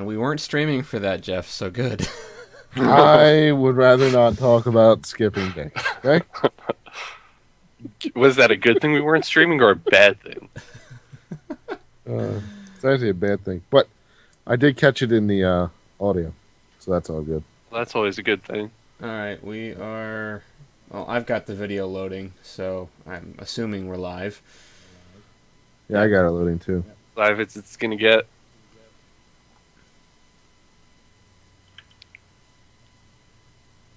we weren't streaming for that, Jeff, so good. I would rather not talk about skipping day. Okay? Was that a good thing we weren't streaming or a bad thing? It's actually a bad thing. But I did catch it in the audio, so that's all good. Well, that's always a good thing. All right, we are... Well, I've got the video loading, so I'm assuming we're live. Yeah, I got it loading too. Live it's going to get.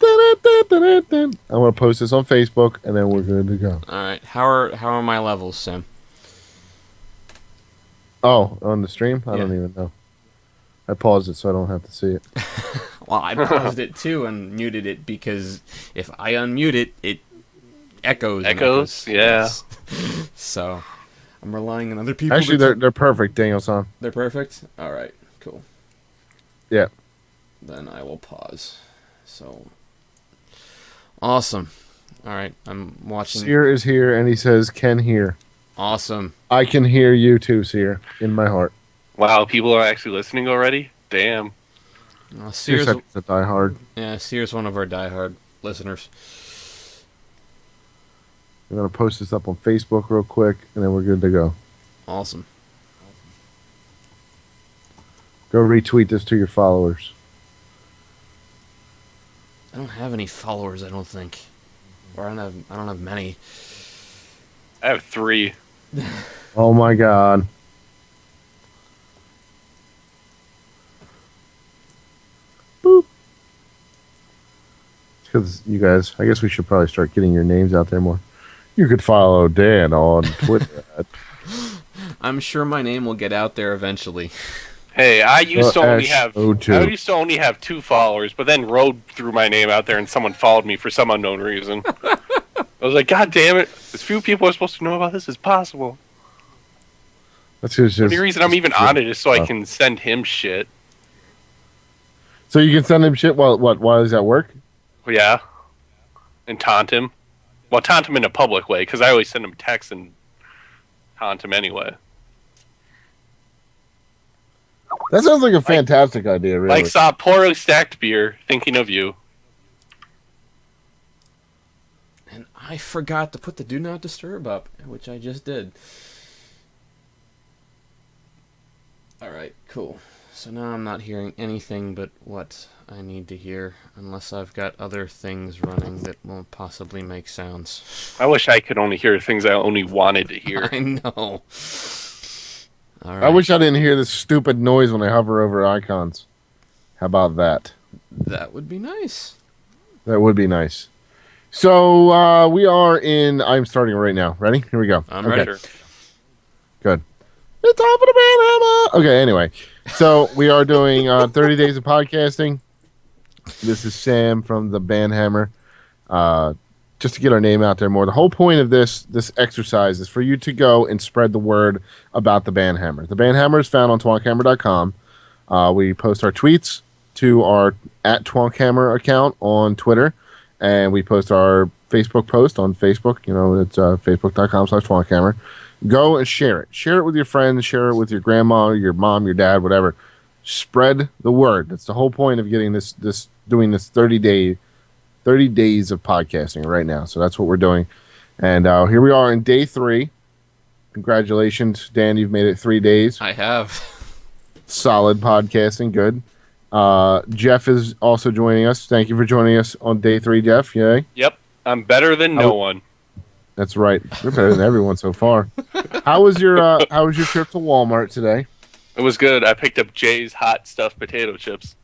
I'm going to post this on Facebook, and then we're good to go. All right, how are my levels, Sam? Oh, on the stream? I Yeah. don't even know. I paused it so I don't have to see it. Well, I paused it too and muted it because if I unmute it, it echoes. Echoes? Yeah. So I'm relying on other people. Actually, they're perfect, Daniel-san. They're perfect? All right, cool. Yeah. Then I will pause. So awesome. All right, I'm watching. Seer is here, and he says, "Can hear." Awesome. I can hear you too, Seer, in my heart. Wow, people are actually listening already? Damn. Seer's a diehard. Yeah, Seer's one of our diehard listeners. I'm going to post this up on Facebook real quick, and then we're good to go. Awesome. Go retweet this to your followers. I don't have any followers, I don't think. Or I don't have many. I have 3. Oh my god. Boop. Because you guys, I guess we should probably start getting your names out there more. You could follow Dan on Twitter. I'm sure my name will get out there eventually. Hey, I used to only have 2 followers, but then Road threw my name out there and someone followed me for some unknown reason. I was like, God damn it! As few people are supposed to know about this as possible. That's just, The only reason I'm even on it is so I can send him shit. So you can send him shit while he's at work? Well, yeah. And taunt him. Well, taunt him in a public way, because I always send him texts and taunt him anyway. That sounds like a fantastic idea, really. Like saw poorly stacked beer, thinking of you. And I forgot to put the Do Not Disturb up, which I just did. Alright, cool. So now I'm not hearing anything but what I need to hear, unless I've got other things running that won't possibly make sounds. I wish I could only hear things I only wanted to hear. I know. All right. I wish I didn't hear this stupid noise when I hover over icons. How about that? That would be nice. That would be nice. So we are in. I'm starting right now. Ready? Here we go. I'm ready. Good. It's time for the Band Hammer. Okay. Anyway, so we are doing 30 days of podcasting. This is Sam from the Band Hammer. Just to get our name out there more. The whole point of this exercise is for you to go and spread the word about the Band Hammer. The Band Hammer is found on twonkhammer.com. We post our tweets to our @twonkhammer account on Twitter, and we post our Facebook post on Facebook. You know, it's facebook.com/twonkhammer. Go and share it. Share it with your friends. Share it with your grandma, your mom, your dad, whatever. Spread the word. That's the whole point of getting doing this 30 days of podcasting right now. So that's what we're doing. And here we are in day 3. Congratulations, Dan. You've made it 3 days. I have. Solid podcasting. Good. Jeff is also joining us. Thank you for joining us on day 3, Jeff. Yay. Yep. I'm better than no one. That's right. You're better than everyone so far. How was your trip to Walmart today? It was good. I picked up Jay's hot stuffed potato chips.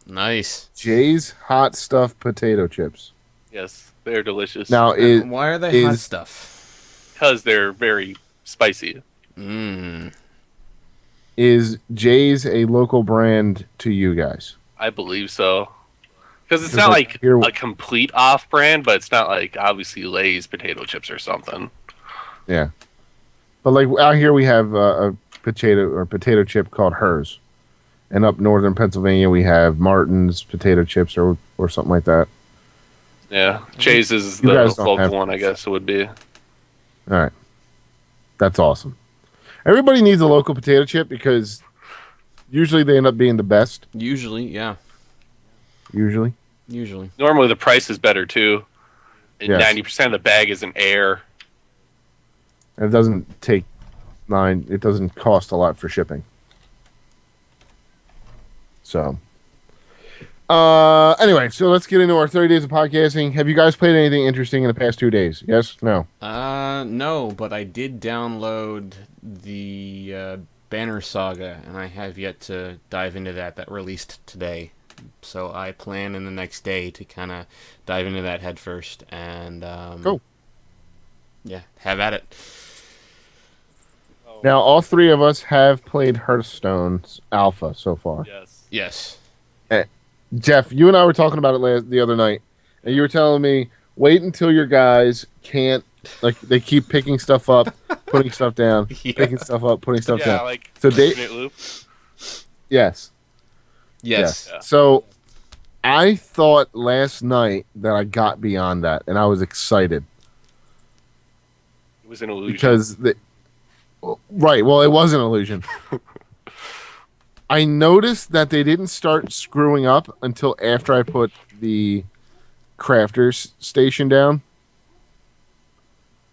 Nice. Jay's hot stuffed potato chips. Yes, they're delicious. Now, why are they hot stuff? Because they're very spicy. Is Jay's a local brand to you guys? I believe so. Because it's not like a complete off-brand, but it's not like obviously Lay's potato chips or something. Yeah, but like out here we have a potato chip called Hers, and up northern Pennsylvania we have Martin's potato chips or something like that. Yeah, Jay's is the local one, I guess it would be. All right, that's awesome. Everybody needs a local potato chip because Usually they end up being the best. Usually, yeah. Usually. Normally the price is better too. And Yes. 90% of the bag is in air. And it doesn't it doesn't cost a lot for shipping. So anyway, so let's get into our 30 days of podcasting. Have you guys played anything interesting in the past 2 days? Yes? No? No, but I did download the Banner Saga, and I have yet to dive into that. That released today. So I plan in the next day to kind of dive into that head first and Cool. Yeah, have at it. Now, all three of us have played Hearthstone's alpha so far. Yes. Jeff, you and I were talking about it the other night, and you were telling me, wait until your guys can't, like, they keep picking stuff up, putting stuff down, picking stuff up, putting stuff down. Like so loop. Yes. Yes. Yeah. So I thought last night that I got beyond that, and I was excited. It was an illusion. Because right, well, it was an illusion. I noticed that they didn't start screwing up until after I put the crafter's station down.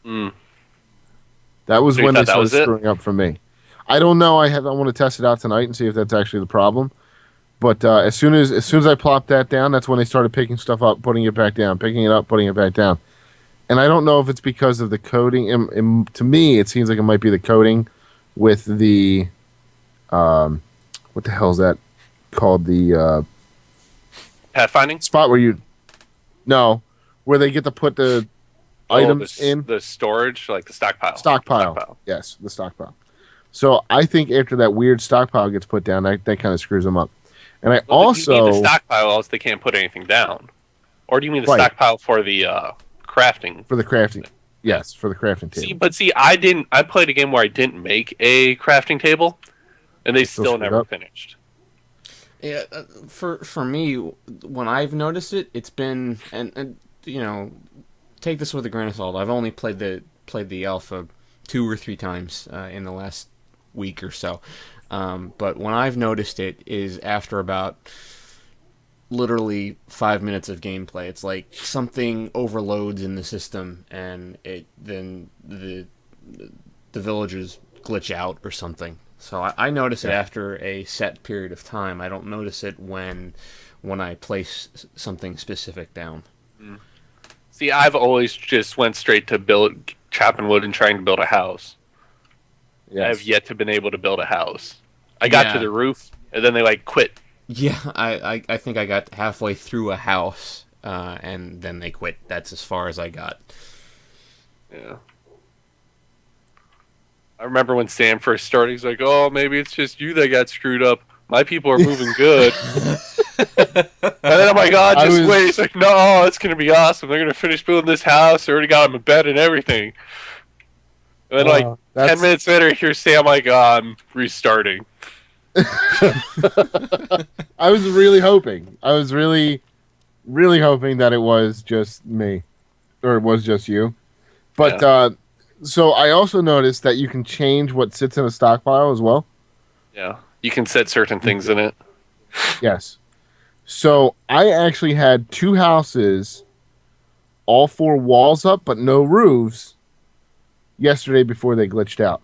That was when they started screwing up for me. I don't know. I want to test it out tonight and see if that's actually the problem. But as soon as I plopped that down, that's when they started picking stuff up, putting it back down, picking it up, putting it back down. And I don't know if it's because of the coding. And to me, it seems like it might be the coding with the what the hell is that called? The pathfinding spot where they get to put the items in the storage, like the stockpile. Stockpile. Yes, the stockpile. So I think after that weird stockpile gets put down, that kind of screws them up. And you need the stockpile, else they can't put anything down. Or do you mean the stockpile for the crafting? For the crafting, yes, for the crafting table. See, I played a game where I didn't make a crafting table, and they still never finished. Yeah, for me, when I've noticed it, it's been and you know, take this with a grain of salt. I've only played the alpha 2 or 3 times in the last week or so. But when I've noticed it is after about literally 5 minutes of gameplay. It's like something overloads in the system, and then the villagers glitch out or something. So I notice it after a set period of time. I don't notice it when I place something specific down. See, I've always just went straight to chopping wood and trying to build a house. Yes. I have yet to been able to build a house. I got to the roof, and then they quit. Yeah, I think I got halfway through a house, and then they quit. That's as far as I got. Yeah. I remember when Sam first started, he's like, oh, maybe it's just you that got screwed up. My people are moving good. And then I'm like, oh, just wait. He's like, no, it's going to be awesome. They're going to finish building this house. They already got him a bed and everything. And then 10 minutes later, here's Sam like, I'm restarting. I was really hoping. I was really, really hoping that it was just me. Or it was just you. But, so I also noticed that you can change what sits in a stockpile as well. Yeah. You can set certain things in it. Yes. So I actually had 2 houses, all 4 walls up, but no roofs, yesterday before they glitched out.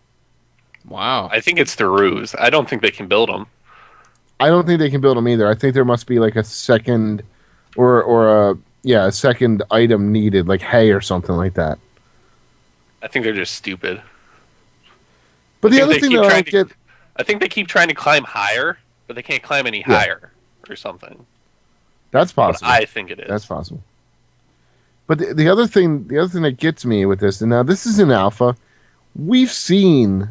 Wow. I think it's the roofs. I don't think they can build them. I don't think they can build them either. I think there must be like a second or a second item needed, like hay or something like that. I think they're just stupid. But the other thing that I get... I think they keep trying to climb higher, but they can't climb any higher or something. That's possible. But I think it is. That's possible. But the other thing that gets me with this, and now this is an alpha, we've seen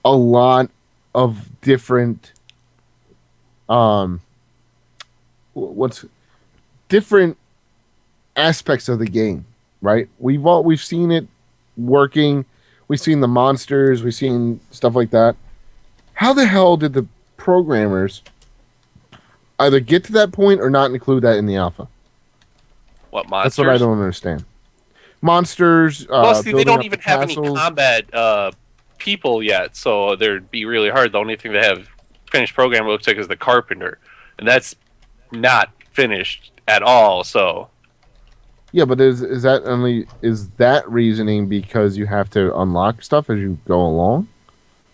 a lot of different different aspects of the game, right? We've seen it working. We've seen the monsters. We've seen stuff like that. How the hell did the programmers either get to that point or not include that in the alpha? What monsters? That's what I don't understand. Monsters. Well, see, they don't even have any combat people yet, so they'd be really hard. The only thing they have finished program looks like is the Carpenter, and that's not finished at all. So Yeah, but is that reasoning because you have to unlock stuff as you go along?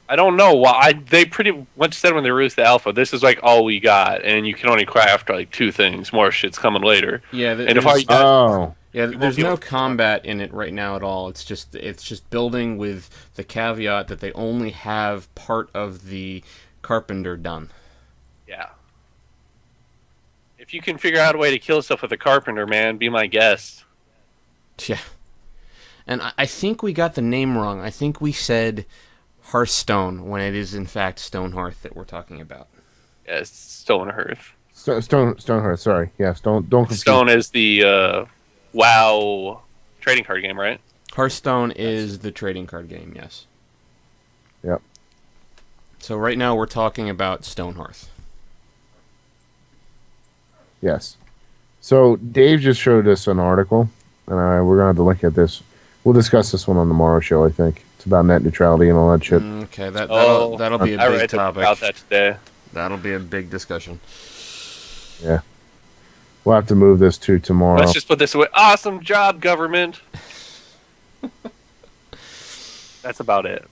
I don't know. Well, they pretty much said when they released the alpha, this is like all we got, and you can only craft like 2 things. More shit's coming later. Yeah, and if I there's no combat in it right now at all. It's just building with the caveat that they only have part of the Carpenter done. Yeah. If you can figure out a way to kill stuff with a Carpenter, man, be my guest. Yeah. And I think we got the name wrong. I think we said Hearthstone when it is in fact Stonehearth that we're talking about. Yeah, it's Stonehearth. Stonehearth, sorry. Yes, don't confuse. Stone is the WoW trading card game, right? Hearthstone is the trading card game, yes. Yep. So right now we're talking about Stonehearth. Yes. So Dave just showed us an article, and we're going to have to look at this. We'll discuss this one on tomorrow show, I think. It's about net neutrality and all that shit. Okay, that'll be a big topic. About that today. That'll be a big discussion. Yeah. We'll have to move this to tomorrow. Let's just put this away. Awesome job, government. That's about it.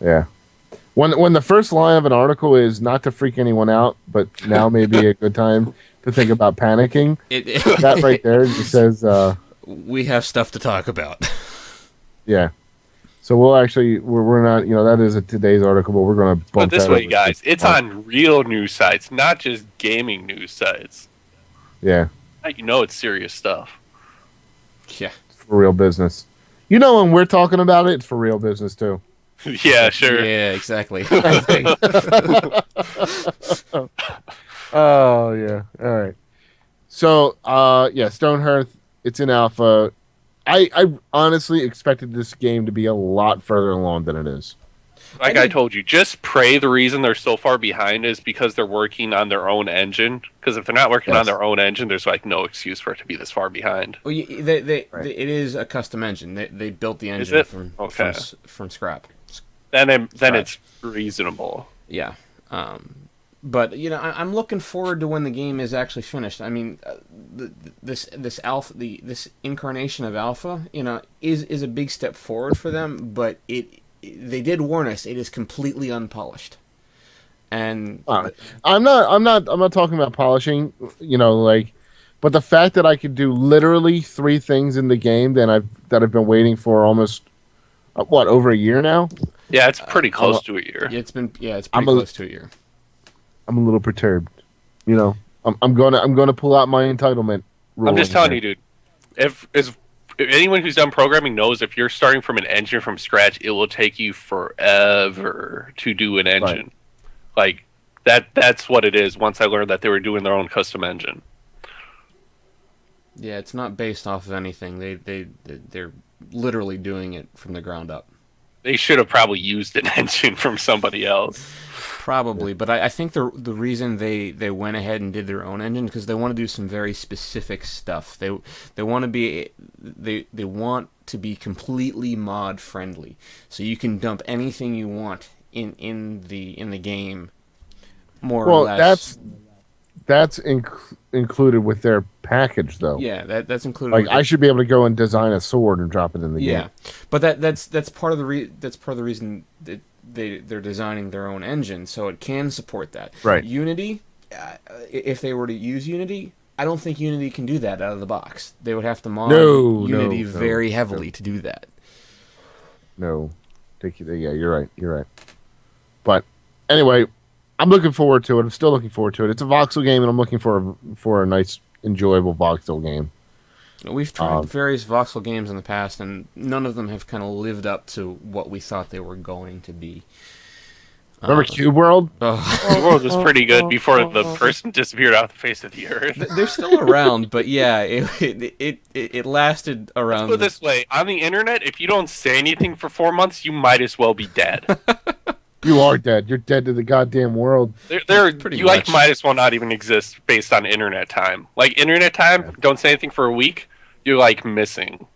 Yeah. When the first line of an article is not to freak anyone out, but now may be a good time to think about panicking, that right there just says... we have stuff to talk about. Yeah. So we'll actually... We're not... that is today's article, but we're going to bump that this way, guys. It's on real news sites, not just gaming news sites. Yeah. It's serious stuff. Yeah. It's for real business. When we're talking about it, it's for real business, too. Yeah, sure. Yeah, exactly. Oh, yeah. All right. So, Stonehearth, it's in alpha. I honestly expected this game to be a lot further along than it is. Like I told you, just pray the reason they're so far behind is because they're working on their own engine. Because if they're not working on their own engine, there's no excuse for it to be this far behind. Well, it is a custom engine. They built the engine from scrap. Then it's reasonable. Yeah. But I'm looking forward to when the game is actually finished. I mean, this alpha, this incarnation of alpha, is a big step forward for them. But they did warn us it is completely unpolished. And I'm not talking about polishing. But the fact that I could do literally 3 things in the game that I've been waiting for almost over a year now. Yeah, it's pretty close to a year. It's pretty close to a year. I'm a little perturbed. I'm gonna pull out my entitlement rule. I'm just telling you, dude. If anyone who's done programming knows, if you're starting from an engine from scratch, it will take you forever to do an engine. Right. That's what it is. Once I learned that they were doing their own custom engine. Yeah, it's not based off of anything. They're literally doing it from the ground up. They should have probably used an engine from somebody else. Probably, but I think the reason they went ahead and did their own engine because they want to do some very specific stuff. They want to be completely mod friendly, so you can dump anything you want in the game. More or less. That's included with their package, though. Yeah, that's included. I should be able to go and design a sword and drop it in the game. Yeah, but that's part of the reason that they're designing their own engine, so it can support that. Right. Unity, if they were to use Unity, I don't think Unity can do that out of the box. They would have to mod Unity very heavily to do that. No, yeah, you're right. But anyway, I'm looking forward to it. I'm still looking forward to it. It's a voxel game, and I'm looking for a nice, enjoyable voxel game. We've tried various voxel games in the past, and none of them have kind of lived up to what we thought they were going to be. Remember Cube World? Cube World was pretty good before the person disappeared off the face of the earth. They're still around, but yeah, it lasted around. Let's put it this way: on the internet, if you don't say anything for 4 months, you might as well be dead. You are dead. You're dead to the goddamn world. You might as well not even exist based on internet time. Internet time, don't say anything for a week, you're missing.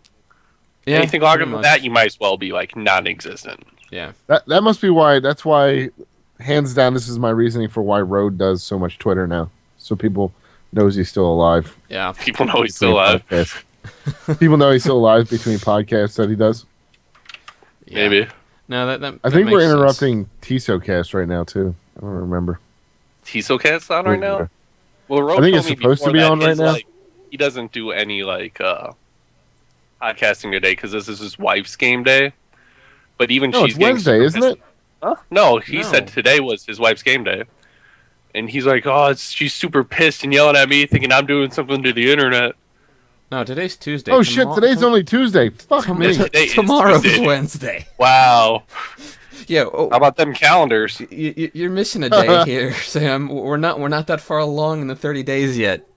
Yeah, anything longer than that, you might as well be non-existent. Yeah. That must be why. That's why hands down, this is my reasoning for why Road does so much Twitter now, so people knows he's still alive. Yeah, people know he's still alive. People know he's still alive between podcasts that he does. Yeah. Maybe. No, that I think we're makes interrupting TisoCast right now too. I don't remember. TisoCast on right now? Well, Road I think told it's me supposed to before be that on right now. he doesn't do any podcasting today because this is his wife's game day. But even No, she's it's Wednesday, isn't it? Huh? No, he said today was his wife's game day. And he's like, oh, she's super pissed and yelling at me, thinking I'm doing something to the internet. No, today's Tuesday. Oh shit! Today's only Tuesday. Fuck me. Tomorrow's Wednesday. Wow. Yeah. How about them calendars? You're missing a day here, Sam. We're not that far along in the 30 days yet.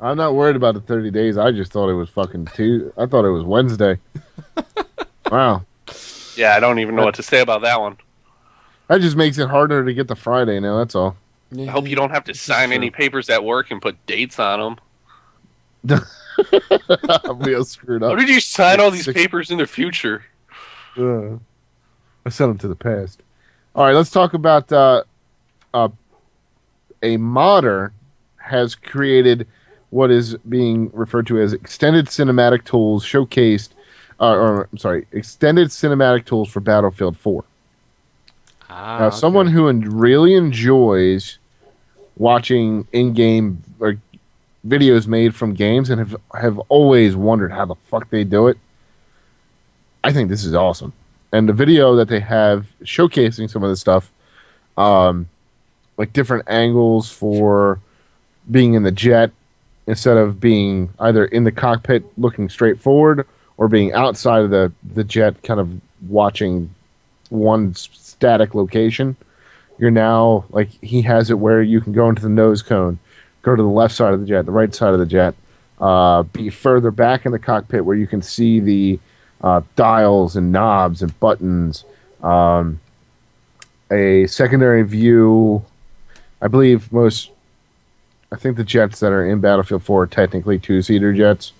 I'm not worried about the 30 days. I just thought it was fucking Tuesday. I thought it was Wednesday. Wow. Yeah, I don't even know what to say about that one. That just makes it harder to get to Friday now. That's all. I hope you don't have to sign any papers at work and put dates on them. We all screwed up. How did you sign all these papers in the future? I sent them to the past. All right, let's talk about a modder has created what is being referred to as extended cinematic tools showcased, extended cinematic tools for Battlefield 4. Now, Okay. someone who really enjoys watching in-game or videos made from games and have always wondered how the fuck they do it, I think this is awesome. And the video that they have showcasing some of this stuff, like different angles for being in the jet instead of being either in the cockpit looking straight forward or being outside of the jet kind of watching one static location. You're now, like, he has it where you can go into the nose cone, go to the left side of the jet, the right side of the jet, be further back in the cockpit where you can see the dials and knobs and buttons. A secondary view. I think the jets that are in Battlefield 4 are technically two-seater jets.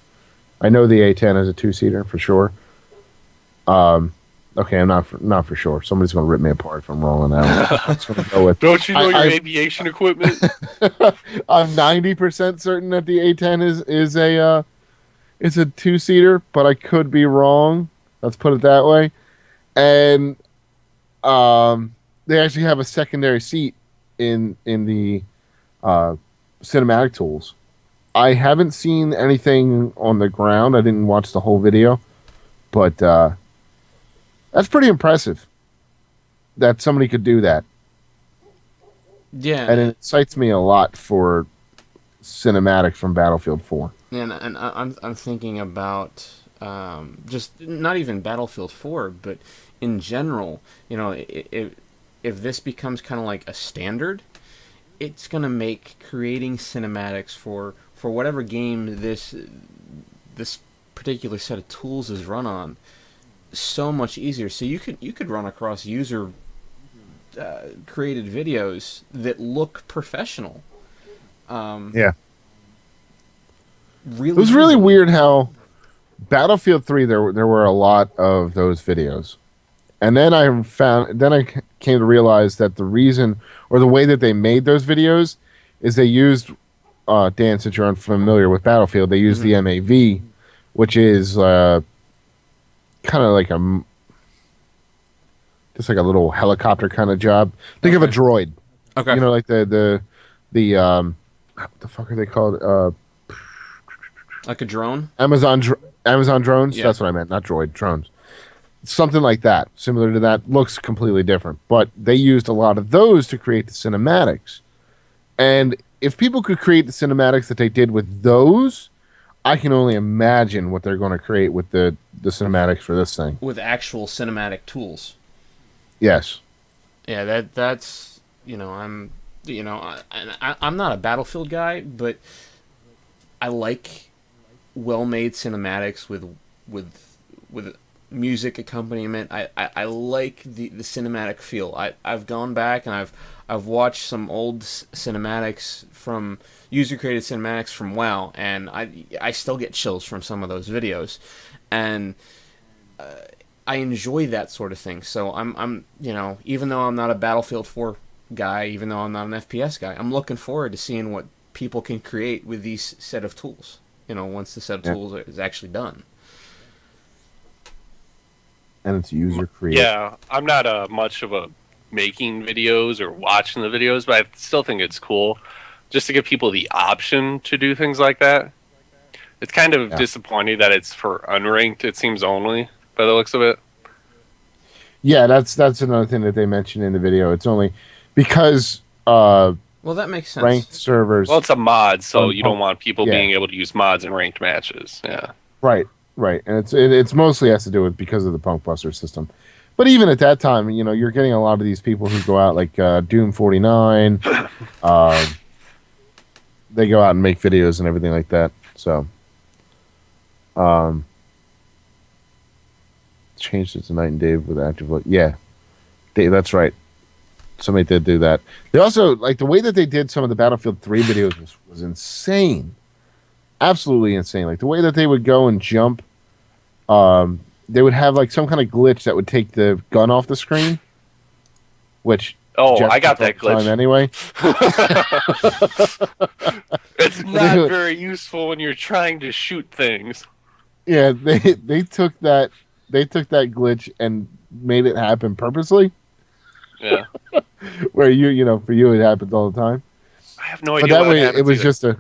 I know the A-10 is a two-seater for sure. Okay, I'm not for sure. Somebody's going to rip me apart if I'm wrong on that one. I'm just gonna go with, don't you know your aviation equipment? I'm 90% certain that the A-10 is a two-seater, but I could be wrong. Let's put it that way. And they actually have a secondary seat in the cinematic tools. I haven't seen anything on the ground. I didn't watch the whole video, but that's pretty impressive that somebody could do that. Yeah, and it excites me a lot for cinematics from Battlefield 4. And I'm thinking about just not even Battlefield 4, but in general. You know, if this becomes kind of like a standard, it's gonna make creating cinematics for whatever game this particular set of tools is run on so much easier. So you could run across user created videos that look professional. Yeah. Really, it was really weird how Battlefield 3 there were a lot of those videos. And then I came to realize that the reason or the way that they made those videos is they used Dan, since you're unfamiliar with Battlefield, they used the MAV, which is kind of like just like a little helicopter kind of job. Think of a droid. Okay. You know, like the what the fuck are they called? Like a drone? Amazon drones? Yeah. That's what I meant, not droid, drones. Something like that, similar to that, looks completely different. But they used a lot of those to create the cinematics. And if people could create the cinematics that they did with those, I can only imagine what they're going to create with the cinematics for this thing. With actual cinematic tools. Yes. Yeah, that's I'm not a Battlefield guy, but I like well-made cinematics with music accompaniment. I like the cinematic feel. I've gone back and I've watched some old cinematics from user-created cinematics from WoW, and I still get chills from some of those videos. And I enjoy that sort of thing. So I'm even though I'm not a Battlefield 4 guy, even though I'm not an FPS guy, I'm looking forward to seeing what people can create with these set of tools. Once the set of tools is actually done. And it's user created. Yeah, I'm not much of a making videos or watching the videos, but I still think it's cool just to give people the option to do things like that. It's kind of disappointing that it's for unranked, it seems, only, by the looks of it. Yeah, that's another thing that they mentioned in the video. It's only because well, that makes sense. Ranked servers. Well, it's a mod, so you don't want people being able to use mods in ranked matches. Yeah. Right. And it's mostly has to do with because of the Punk Buster system. But even at that time, you're getting a lot of these people who go out like Doom 49. They go out and make videos and everything like that. So, changed it to Night and Dave with active look. Yeah, Dave, that's right. Somebody did do that. They also like the way that they did some of the Battlefield 3 videos was insane, absolutely insane. Like the way that they would go and jump. They would have like some kind of glitch that would take the gun off the screen, which I got that glitch anyway. It's not very useful when you're trying to shoot things. Yeah, they took that glitch and made it happen purposely. Yeah, where for you it happens all the time. I have no idea. But that way it was just a.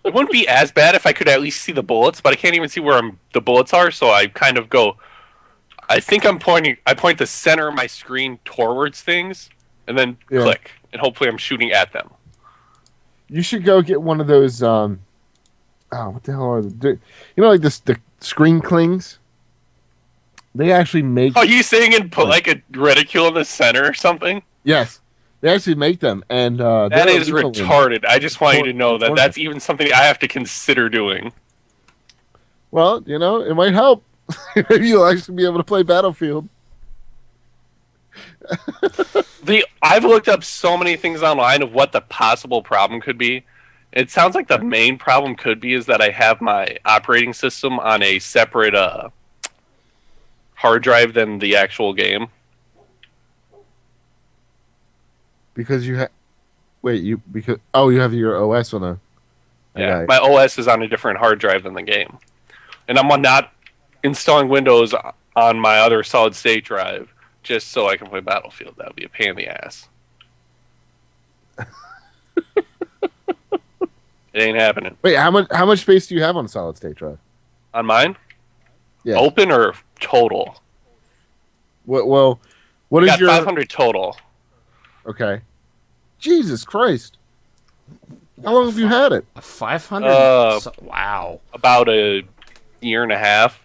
It wouldn't be as bad if I could at least see the bullets, but I can't even see where the bullets are, so I kind of go... I think I point the center of my screen towards things, and then click, and hopefully I'm shooting at them. You should go get one of those, what the hell are they? Like the screen clings? They actually make... Oh, you saying and put like a reticule in the center or something? Yes. They actually make them, and that is retarded. I just want you to know that that's even something I have to consider doing. Well, it might help. Maybe you'll actually be able to play Battlefield. I've looked up so many things online of what the possible problem could be. It sounds like the main problem could be is that I have my operating system on a separate hard drive than the actual game. Because you have... Wait, you have your OS on a... Yeah, my OS is on a different hard drive than the game. And I'm not installing Windows on my other solid-state drive just so I can play Battlefield. That would be a pain in the ass. It ain't happening. Wait, how much space do you have on a solid-state drive? On mine? Yeah. Open or total? What is your... 500 total. Okay. Jesus Christ. How long have you had it? 500? Wow. About a year and a half.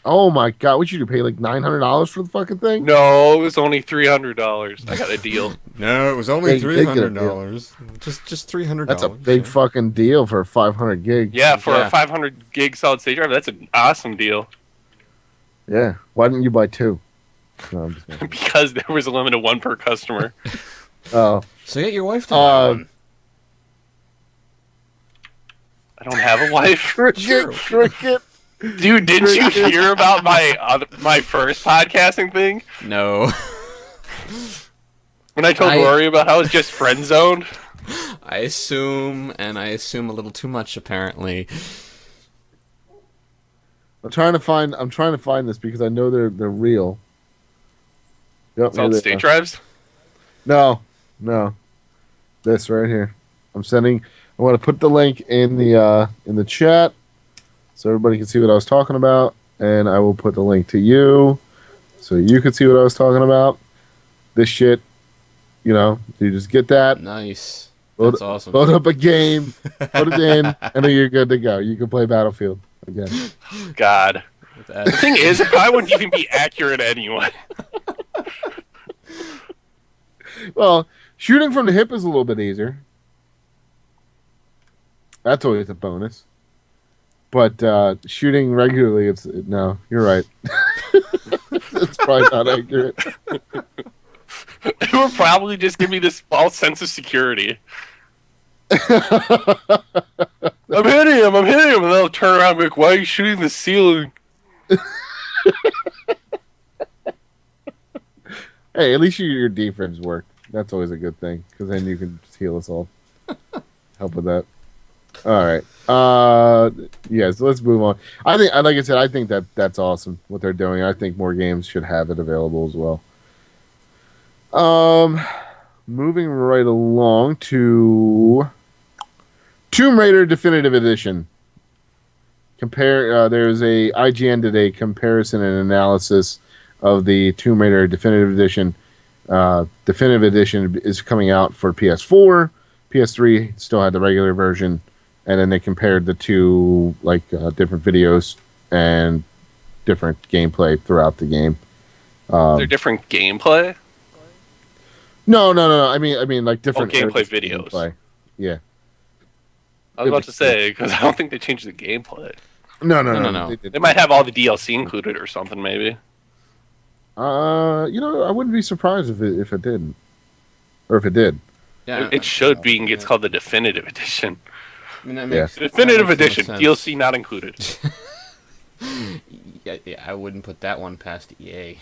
Oh my God. What you do, pay like $900 for the fucking thing? No, it was only $300. I got a deal. No, it was only $300. Just $300. That's a big fucking deal for 500 gigs. Yeah, for a 500 gig solid state drive, that's an awesome deal. Yeah. Why didn't you buy two? No, because there was a limit of one per customer. Oh. So get your wife to buy one. I don't have a wife. Cricket. Dude, didn't you hear about my first podcasting thing? No. When I told Rory about how I was just friend zoned? I assume a little too much, apparently. I'm trying to find this because I know they're real. Yep, solid state drives? No. This right here. I want to put the link in the chat so everybody can see what I was talking about, and I will put the link to you so you can see what I was talking about. This shit, you just get that. Nice. That's awesome. Load up a game, put it in, and then you're good to go. You can play Battlefield again. God. The thing is, it probably wouldn't even be accurate anyway. Well, shooting from the hip is a little bit easier. That's always a bonus. But shooting regularly, no, you're right. It's probably not accurate. It would probably just give me this false sense of security. I'm hitting him, and then they'll turn around and be like, why are you shooting the ceiling? Hey, at least your defense worked. That's always a good thing, because then you can just heal us all. Help with that. All right. Yeah, so let's move on. I think, like I said, I think that's awesome what they're doing. I think more games should have it available as well. Moving right along to Tomb Raider Definitive Edition. There's a IGN today comparison and analysis of the Tomb Raider Definitive Edition. Definitive Edition is coming out for PS4. PS3 still had the regular version, and then they compared the two different videos and different gameplay throughout the game. They're different gameplay? No. I mean like different gameplay videos. Gameplay. Yeah. I was about to say, because I don't think they changed the gameplay. No. They might have all the DLC included or something, maybe. I wouldn't be surprised if it didn't, or if it did. Yeah, it should be. It's called the Definitive Edition. I mean, that makes, Definitive Edition, DLC not included. yeah, I wouldn't put that one past EA.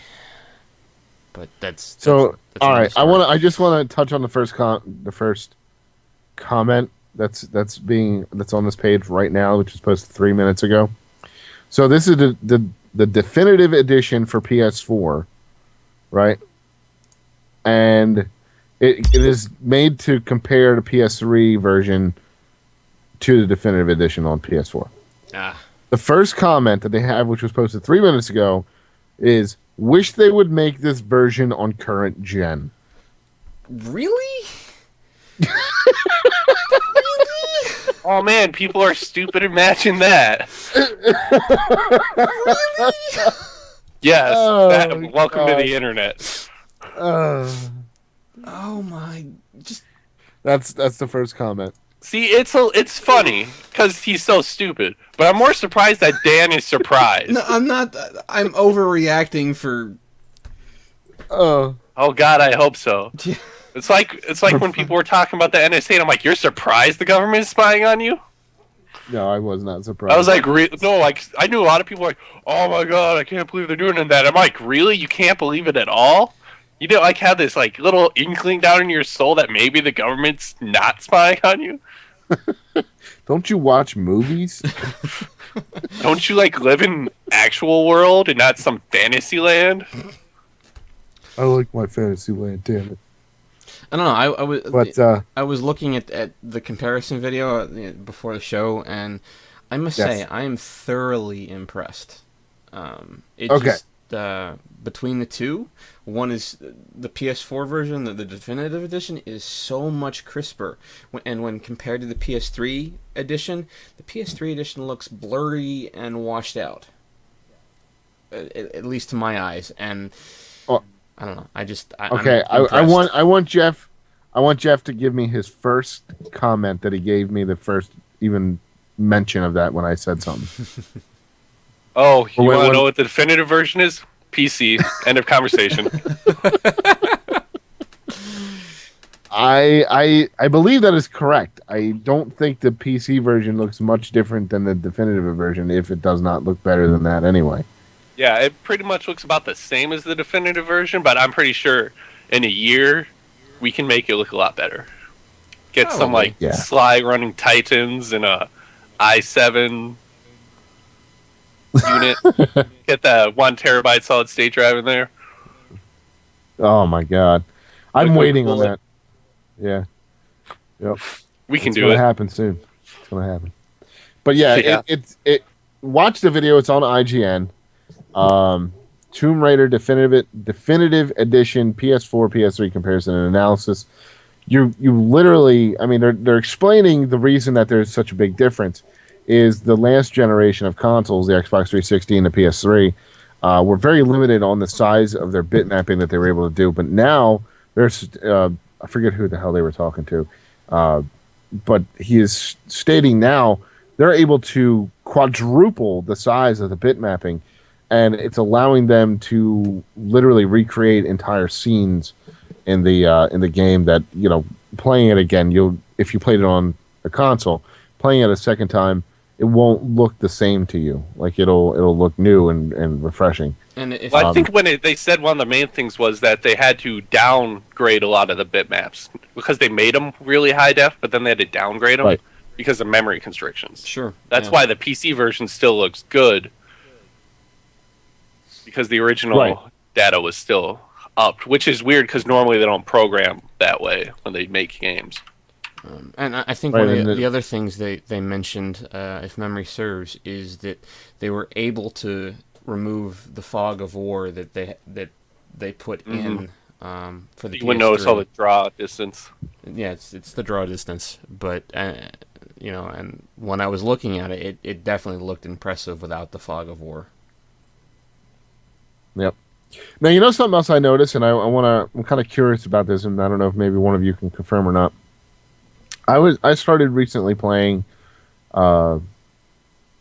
But that's all right. I just want to touch on the first comment that's on this page right now, which was posted 3 minutes ago. So this is the definitive edition for PS4, right? And it is made to compare the PS3 version to the definitive edition on PS4. The first comment that they have, which was posted 3 minutes ago, is wish they would make this version on current gen. Really? Oh man, people are stupid. Imagine that. Really? Yes. Welcome to the internet. Oh my! That's the first comment. See, it's funny because he's so stupid, but I'm more surprised that Dan is surprised. No, I'm not. I'm overreacting for. Oh God, I hope so. Yeah. It's like when people were talking about the NSA, and I'm like, you're surprised the government is spying on you? No, I was not surprised. I was like, I knew a lot of people like, oh my God, I can't believe they're doing that. I'm like, really? You can't believe it at all? You don't have this little inkling down in your soul that maybe the government's not spying on you? Don't you watch movies? Don't you live in actual world and not some fantasy land? I like my fantasy land, damn it. I don't know. I was looking at the comparison video before the show, and I must say I am thoroughly impressed. Just between the two, one is the PS4 version, the definitive edition is so much crisper, and when compared to the PS3 edition, the PS3 edition looks blurry and washed out, at least to my eyes, and. I don't know. I want Jeff to give me his first comment that he gave me, the first even mention of that when I said something. Oh, you want to know what the definitive version is? PC. End of conversation. I believe that is correct. I don't think the PC version looks much different than the definitive version, if it does not look better than that anyway. Yeah, it pretty much looks about the same as the definitive version, but I'm pretty sure in a year we can make it look a lot better. Get some Sly running Titans and a i7 unit. Get that 1 terabyte solid state drive in there. Oh my God, I'm waiting on that. Yeah, yep. We can do it. It's gonna happen soon. It's gonna happen. But yeah, it. Watch the video. It's on IGN. Tomb Raider Definitive Edition PS4 PS3 comparison and analysis. You literally, I mean, they're explaining the reason that there's such a big difference is the last generation of consoles, the Xbox 360 and the PS3, were very limited on the size of their bit mapping that they were able to do. But now there's I forget who the hell they were talking to, but he is stating now they're able to quadruple the size of the bit mapping. And it's allowing them to literally recreate entire scenes in the game that, playing it again, if you played it on a console, playing it a second time, it won't look the same to you. Like it'll look new and refreshing. And if Well, I think they said one of the main things was that they had to downgrade a lot of the bitmaps because they made them really high def, but then they had to downgrade them because of memory constrictions. Sure, that's why the PC version still looks good because the original data was still upped, which is weird because normally they don't program that way when they make games. And I think one of the other things they mentioned, if memory serves, is that they were able to remove the fog of war that they put in for the PS3. You wouldn't notice all the draw distance. Yeah, it's the draw distance, but and when I was looking at it, it definitely looked impressive without the fog of war. Yep. Now something else I noticed, and I'm kind of curious about this, and I don't know if maybe one of you can confirm or not. I started recently playing Far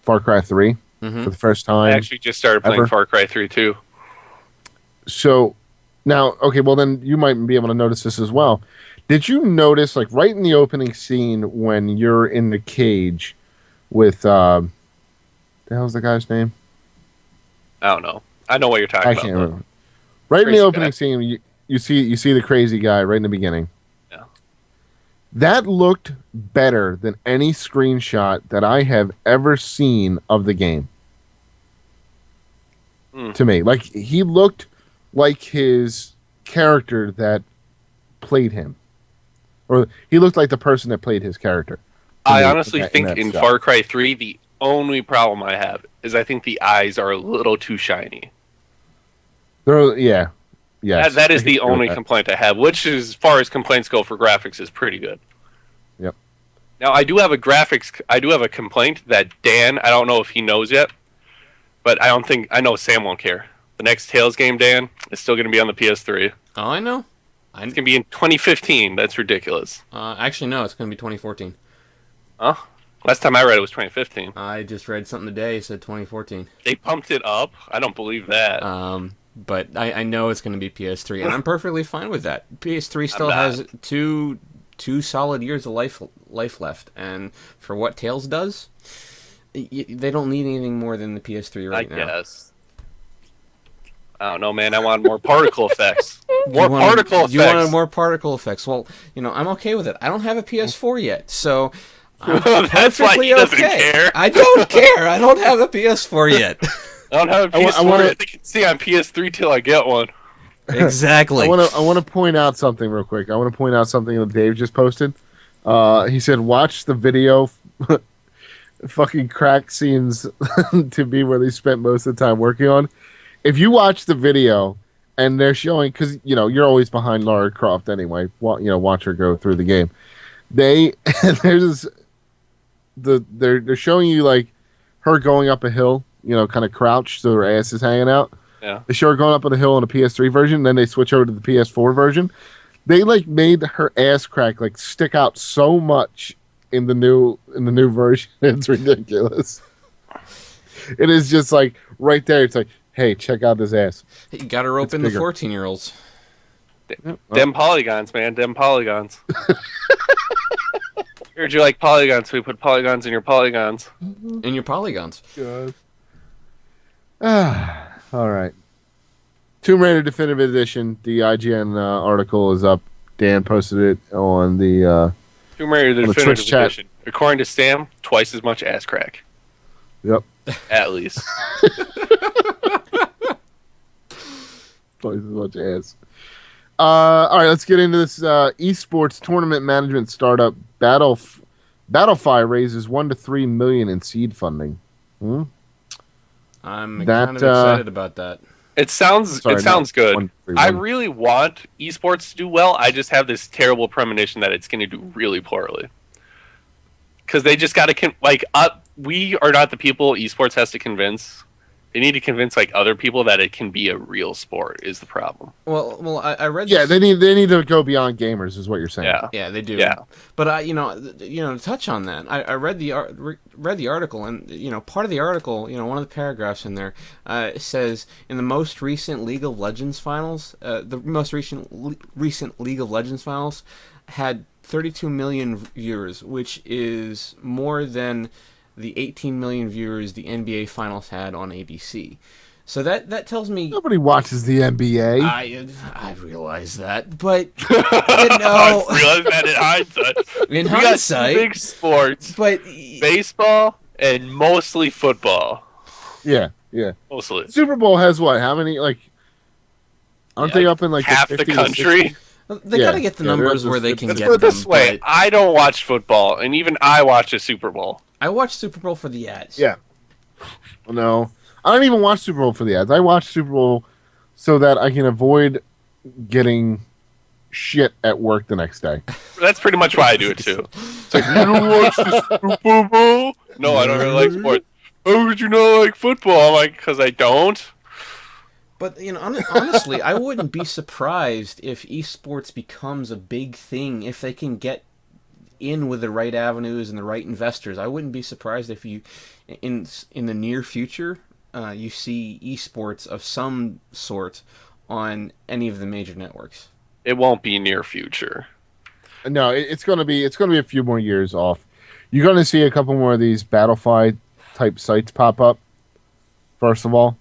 Cry 3 for the first time. I actually just started playing Far Cry 3 too. So now, okay, well then you might be able to notice this as well. Did you notice, like right in the opening scene when you're in the cage with the hell's the guy's name? I don't know. I know what you're talking about. I can't remember. Right in the opening scene, you see the crazy guy right in the beginning. That looked better than any screenshot that I have ever seen of the game. To me, like he looked like his character that played him, or he looked like the person that played his character. I honestly think in Far Cry 3, the only problem I have is I think the eyes are a little too shiny. Yes. That is the only complaint I have, which is, as far as complaints go for graphics, is pretty good. Yep. Now, I do have a complaint that Dan, I don't know if he knows yet, but I know Sam won't care. The next Tales game, Dan, is still going to be on the PS3. Oh, I know. It's going to be in 2015. That's ridiculous. Actually, no, it's going to be 2014. Huh? Last time I read it was 2015. I just read something today. It said 2014. They pumped it up? I don't believe that. But I know it's going to be PS3, and I'm perfectly fine with that. PS3 still has two solid years of life left, and for what Tales does, they don't need anything more than the PS3 right now. I guess. I don't know, man. I want more particle effects. You wanted more particle effects. Well, I'm okay with it. I don't have a PS4 yet, so I'm That's why he doesn't care. I don't care. I don't have a PS4 yet. I don't have a PS4. I think it's on PS3 till I get one. Exactly. I want to point out something real quick. I want to point out something that Dave just posted. He said, "Watch the video." Fucking crack scenes to be where they spent most of the time working on. If you watch the video and they're showing, because you're always behind Lara Croft anyway. Watch her go through the game. They're showing you like her going up a hill. Kind of crouched so her ass is hanging out. Yeah. They show her going up on the hill on a PS3 version, then they switch over to the PS4 version. They like made her ass crack like stick out so much in the new version. It's ridiculous. It is just like right there. It's like, hey, check out this ass. You got her open the 14-year-olds. Them polygons, man. Them polygons. Heard you like polygons, so we put polygons in your polygons. In your polygons. God. All right. Tomb Raider Definitive Edition. The IGN article is up. Dan posted it on the Tomb Raider the Definitive Edition. According to Sam, twice as much ass crack. Yep. At least. Twice as much ass. All right, let's get into this esports tournament management startup. Battlefy raises $1 to $3 million in seed funding. I'm kind of excited about that. It sounds good. I really want esports to do well. I just have this terrible premonition that it's going to do really poorly. Because they just got to we are not the people esports has to convince. They need to convince other people that it can be a real sport is the problem. Well, I read. Yeah, they need to go beyond gamers, is what you're saying. Yeah, they do. Yeah, but to touch on that, I read the article, and part of the article, one of the paragraphs in there says in the most recent League of Legends finals, the most recent League of Legends finals had 32 million viewers, which is more than the 18 million viewers the NBA Finals had on ABC. So that tells me nobody watches the NBA. I realize that, but I realize that in hindsight. In we hindsight, got two big sports, but baseball and mostly football. Yeah. Mostly. Super Bowl has what? How many? Like, aren't they up in like half the country? They gotta get the numbers where they can get them. Let's put it this way: I don't watch football, and even I watch a Super Bowl. I watch Super Bowl for the ads. Yeah. No. I don't even watch Super Bowl for the ads. I watch Super Bowl so that I can avoid getting shit at work the next day. That's pretty much why I do it too. It's like, you don't watch the Super Bowl? No, I don't really like sports. How would you not like football? I'm like, because I don't. But, honestly, I wouldn't be surprised if esports becomes a big thing if they can get in with the right avenues and the right investors. I wouldn't be surprised if you, in the near future, you see esports of some sort on any of the major networks. It won't be near future. No, it's gonna be a few more years off. You're gonna see a couple more of these Battlefy type sites pop up. First of all,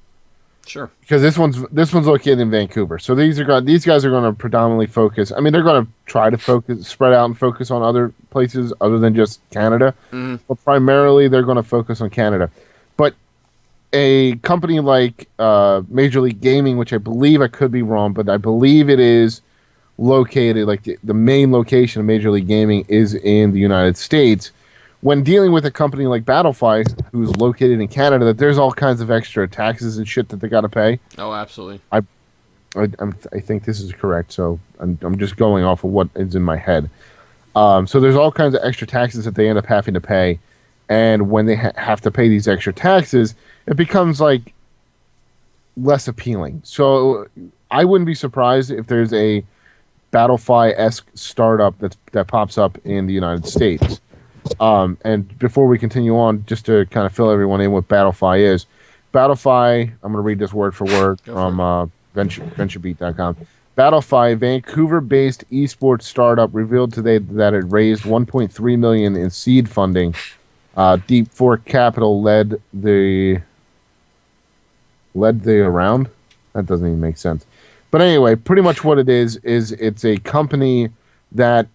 sure, because this one's located in Vancouver, so these guys are going to predominantly focus. I mean, they're going to try to spread out and focus on other places other than just Canada, but primarily they're going to focus on Canada. But a company like Major League Gaming, which I believe, I could be wrong, but I believe it is located, like the main location of Major League Gaming is in the United States. When dealing with a company like Battlefy, who's located in Canada, that there's all kinds of extra taxes and shit that they got to pay. Oh, absolutely. I think this is correct, so I'm just going off of what is in my head. So there's all kinds of extra taxes that they end up having to pay, and when they have to pay these extra taxes, it becomes like less appealing. So I wouldn't be surprised if there's a Battlefy-esque startup that pops up in the United States. And before we continue on, just to kind of fill everyone in what Battlefy is, Battlefy, I'm going to read this word for word from VentureBeat.com. Battlefy, Vancouver-based esports startup, revealed today that it raised $1.3 million in seed funding. Deep Fork Capital led the around. That doesn't even make sense. But anyway, pretty much what it is it's a company that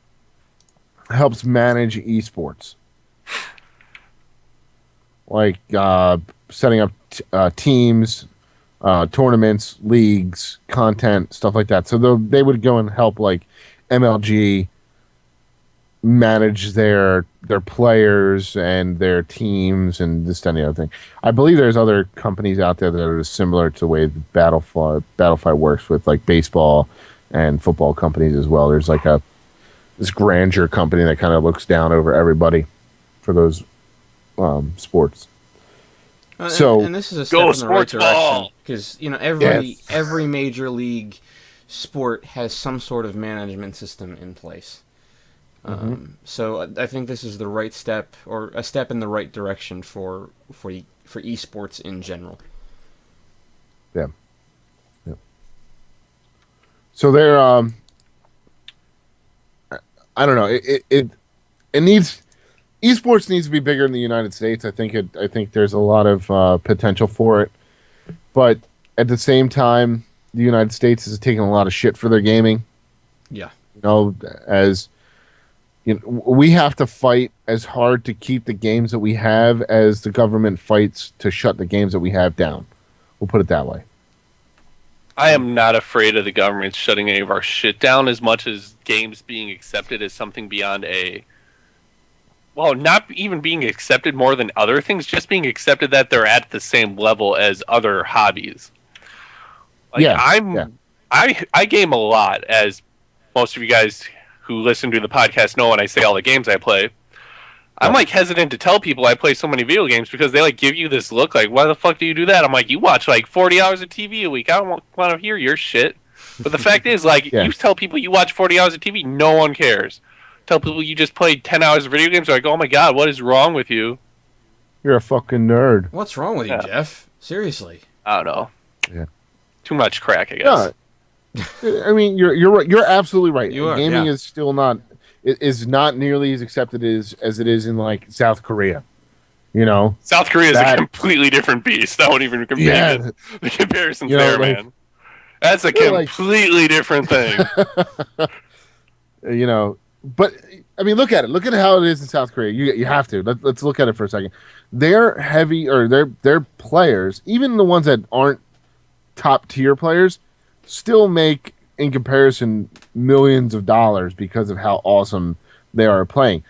helps manage esports, like setting up teams, tournaments, leagues, content, stuff like that. So they would go and help like MLG manage their players and their teams and this and the other thing. I believe there's other companies out there that are similar to the way Battlefy works with like baseball and football companies as well. There's like this grandeur company that kind of looks down over everybody for those sports. And this is a step in the right direction because every major league sport has some sort of management system in place. So I think this is the right step, or a step in the right direction for esports in general. Yeah. So they're I don't know. It needs, esports needs to be bigger in the United States. I think there's a lot of potential for it, but at the same time, the United States is taking a lot of shit for their gaming. Yeah, as we have to fight as hard to keep the games that we have as the government fights to shut the games that we have down. We'll put it that way. I am not afraid of the government shutting any of our shit down as much as games being accepted as something beyond not even being accepted more than other things, just being accepted that they're at the same level as other hobbies. I game a lot, as most of you guys who listen to the podcast know when I say all the games I play. I'm like hesitant to tell people I play so many video games because they like give you this look like, why the fuck do you do that? I'm like, you watch like 40 hours of TV a week. I don't want to hear your shit. But the fact is, like, you tell people you watch 40 hours of TV, no one cares. Tell people you just played 10 hours of video games, they're like, oh my god, what is wrong with you? You're a fucking nerd. What's wrong with you, Jeff? Seriously. I don't know. Yeah. Too much crack, I guess. No, I mean, you're right. You're absolutely right. Gaming is not nearly as accepted as it is in like South Korea. South Korea is a completely different beast. I won't even compare the comparisons there, man. That's a completely different thing. But I mean, look at it. Look at how it is in South Korea. You have to. Let's look at it for a second. They're heavy, or their players, even the ones that aren't top tier players, still make, in comparison, millions of dollars because of how awesome they are playing.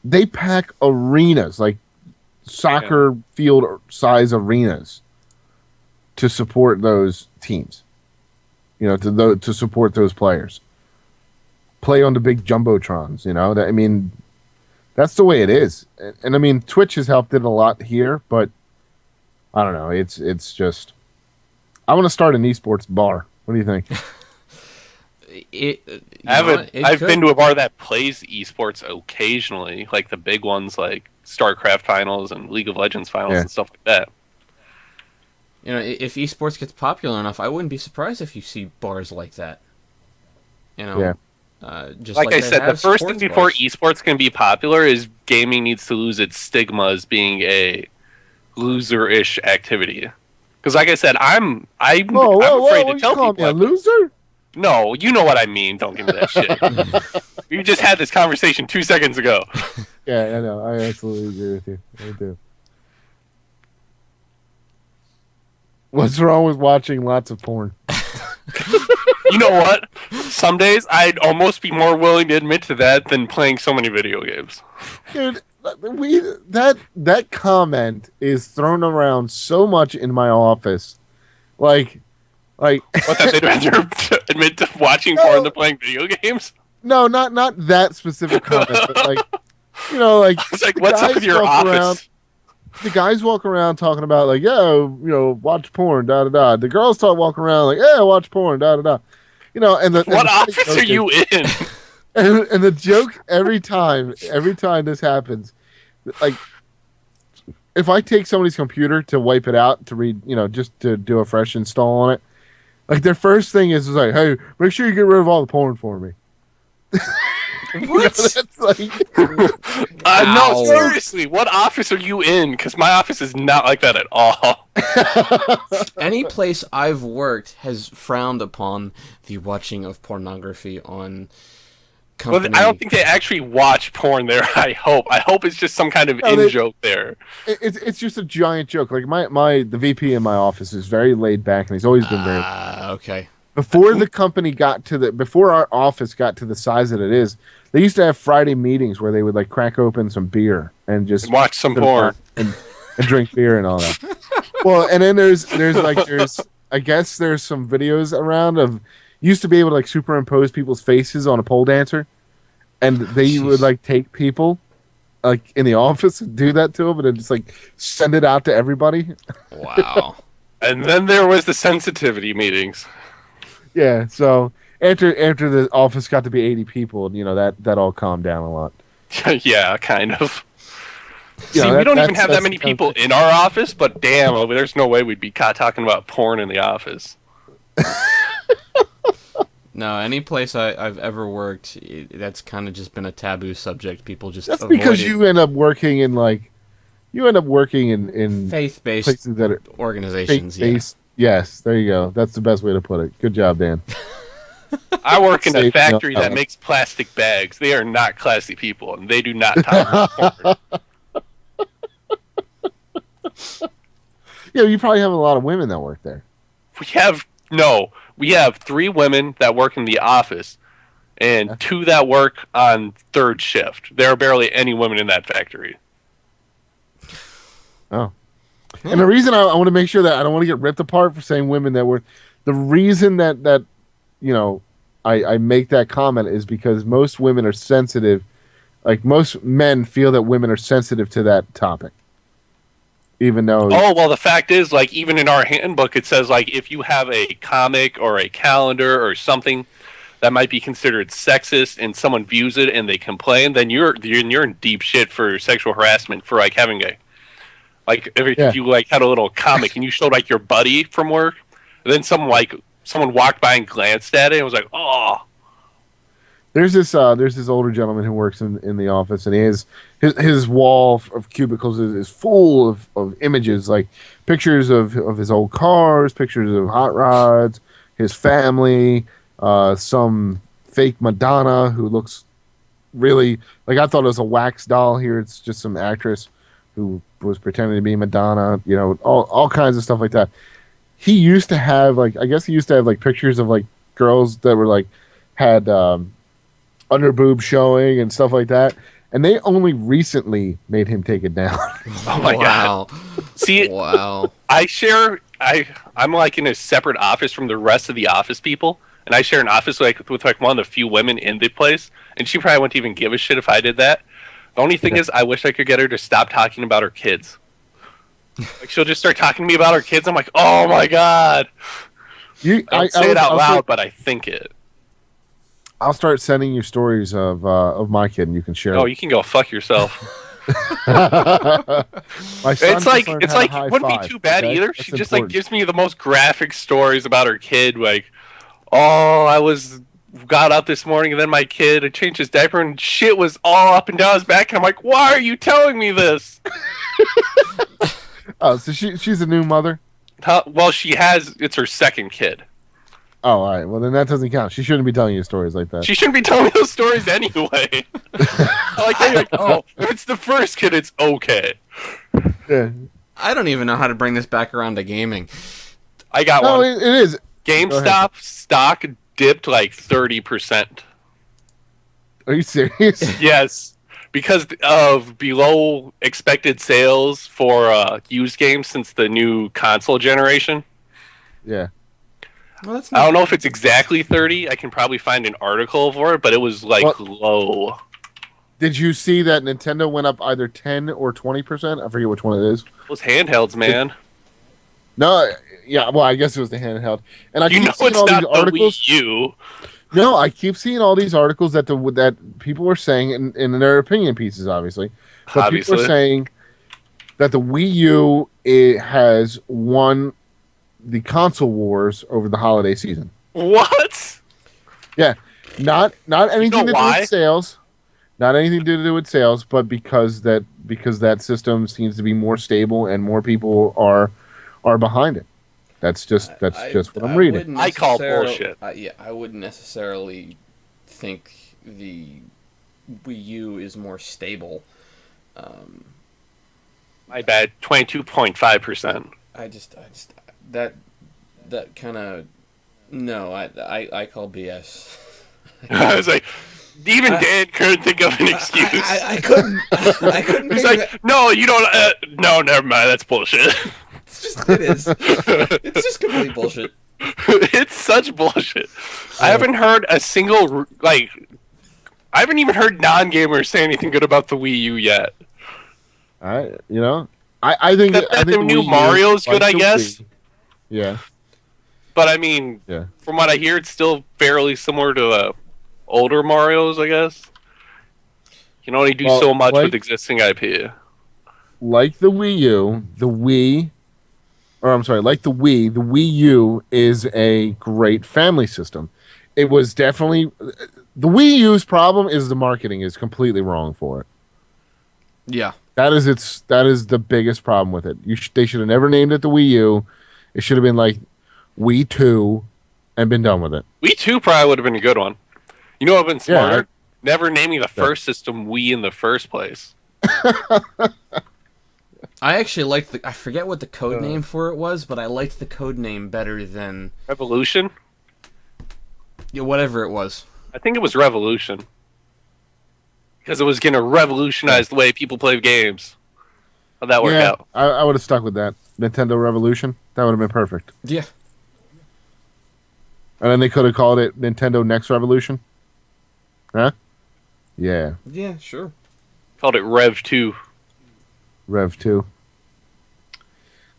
They pack arenas, like soccer field size arenas, to support those teams. To support those players. Play on the big jumbotrons. I mean, that's the way it is. And I mean, Twitch has helped it a lot here, but I don't know. It's just, I want to start an esports bar. What do you think? I've been to a bar that plays esports occasionally, like the big ones, like StarCraft finals and League of Legends finals and stuff like that. If esports gets popular enough, I wouldn't be surprised if you see bars like that. Just like I said, the first thing before esports can be popular is gaming needs to lose its stigma as being a loser-ish activity. Because, like I said, I'm afraid to tell people. A loser? No, you know what I mean. Don't give me that shit. We just had this conversation 2 seconds ago. Yeah, I know. I absolutely agree with you. I do. What's wrong with watching lots of porn? You know what? Some days I'd almost be more willing to admit to that than playing so many video games. Dude, that comment is thrown around so much in my office. Like what, that they'd rather admit to watching porn than playing video games? No, not that specific comment, but it's like, what's up with your office? The guys walk around talking about watch porn, da da da. The girls walk around watch porn, da da da. What office are you in? And the joke every time this happens, like, if I take somebody's computer to wipe it out to read, just to do a fresh install on it, like, their first thing is like, hey, make sure you get rid of all the porn for me. What? That's like, no, seriously, what office are you in? Because my office is not like that at all. Any place I've worked has frowned upon the watching of pornography on company. Well, I don't think they actually watch porn there. I hope it's just some kind of in-joke there. It's just a giant joke. Like, the VP in my office is very laid back, and he's always been very okay. Before our office got to the size that it is, they used to have Friday meetings where they would crack open some beer and just watch some porn and drink beer and all that. Well, and then there's I guess there's some videos around of, used to be able to superimpose people's faces on a pole dancer, and they would take people in the office and do that to them, and then just send it out to everybody. Wow. And then there was the sensitivity meetings. Yeah, so after the office got to be 80 people, that all calmed down a lot. Yeah, kind of. See, we don't even have that many people in our office, but damn, there's no way we'd be talking about porn in the office. No, any place I've ever worked, that's kind of just been a taboo subject. People just avoid because you end up working in faith-based places that are organizations. Faith-based. Yes, there you go. That's the best way to put it. Good job, Dan. I work in a factory that makes plastic bags. They are not classy people, and they do not talk about porn. Yeah, you probably have a lot of women that work there. We have 3 women that work in the office, and 2 that work on third shift. There are barely any women in that factory. Oh. And the reason I want to make sure that I don't want to get ripped apart for saying women that work, the reason that I make that comment is because most women are sensitive. Most men feel that women are sensitive to that topic. Even though... Oh, well, the fact is, even in our handbook, it says, if you have a comic or a calendar or something that might be considered sexist and someone views it and they complain, then you're in deep shit for sexual harassment for, having a... if you, had a little comic and you showed, your buddy from work, and then someone walked by and glanced at it and was like, oh... There's this older gentleman who works in the office, and his wall of cubicles is full of images, like pictures of his old cars, pictures of hot rods, his family, some fake Madonna who looks really like, I thought it was a wax doll. Here it's just some actress who was pretending to be Madonna. You know, all kinds of stuff like that. He used to have like pictures of like girls that were like had under boob showing and stuff like that, and they only recently made him take it down. Oh my god! See, wow. I'm like in a separate office from the rest of the office people, and I share an office with one of the few women in the place, and she probably wouldn't even give a shit if I did that. The only thing is, I wish I could get her to stop talking about her kids. Like, she'll just start talking to me about her kids. I'm like, oh my god! I don't say it out loud, but I think it. I'll start sending you stories of my kid, and you can share. Oh, you can go fuck yourself. It's like it wouldn't be too bad either. That's she just important. Like gives me the most graphic stories about her kid. Like, oh, got up this morning and then my kid had changed his diaper and shit was all up and down his back, and I'm like, why are you telling me this? Oh, so she's a new mother? Well, it's her second kid. Oh, all right. Well, then that doesn't count. She shouldn't be telling you stories like that. She shouldn't be telling me those stories anyway. If it's the first kid, it's okay. Yeah. I don't even know how to bring this back around to gaming. I got one. No, it is. GameStop stock dipped like 30%. Are you serious? Yes. Because of below expected sales for used games since the new console generation. Yeah. Well, I don't know if it's exactly 30. I can probably find an article for it, but it was like low. Did you see that Nintendo went up either 10 or 20%? I forget which one it is. Those handhelds, man. No, yeah, well, I guess it was the handheld. And I keep seeing all these articles. No, I keep seeing all these articles that people were saying in their opinion pieces, obviously. But people are saying that the Wii U has won the console wars over the holiday season. What? Yeah, not anything to do with sales, not anything to do with sales, but because that system seems to be more stable and more people are behind it. That's just what I'm reading. I call bullshit. I wouldn't necessarily think the Wii U is more stable. My bad. 22.5%. I just that kind of no. I call BS. I was like, even Dan couldn't think of an excuse. I couldn't. I couldn't. He's like, no, you don't. No, never mind. That's bullshit. It is. It's just complete bullshit. It's such bullshit. I haven't heard a single I haven't even heard non-gamers say anything good about the Wii U yet. I think the new Mario's good, I guess. Yeah. But I mean, from what I hear, it's still fairly similar to older Mario's, I guess. You can only do so much with existing IP. Like the Wii U, like the Wii U is a great family system. It was definitely the Wii U's problem is the marketing is completely wrong for it. Yeah. That is the biggest problem with it. They should have never named it the Wii U. It should have been like Wii 2 and been done with it. Wii 2 probably would have been a good one. You know what would have been smarter? Never naming the first system Wii in the first place. I actually liked I forget what the code name for it was, but I liked the code name better than Revolution? Yeah, whatever it was. I think it was Revolution. Because it was going to revolutionize the way people play games. How'd that work out? I would have stuck with that. Nintendo Revolution. That would have been perfect. Yeah. And then they could have called it Nintendo Next Revolution. Huh? Yeah. Yeah, sure. Called it Rev 2. Rev 2.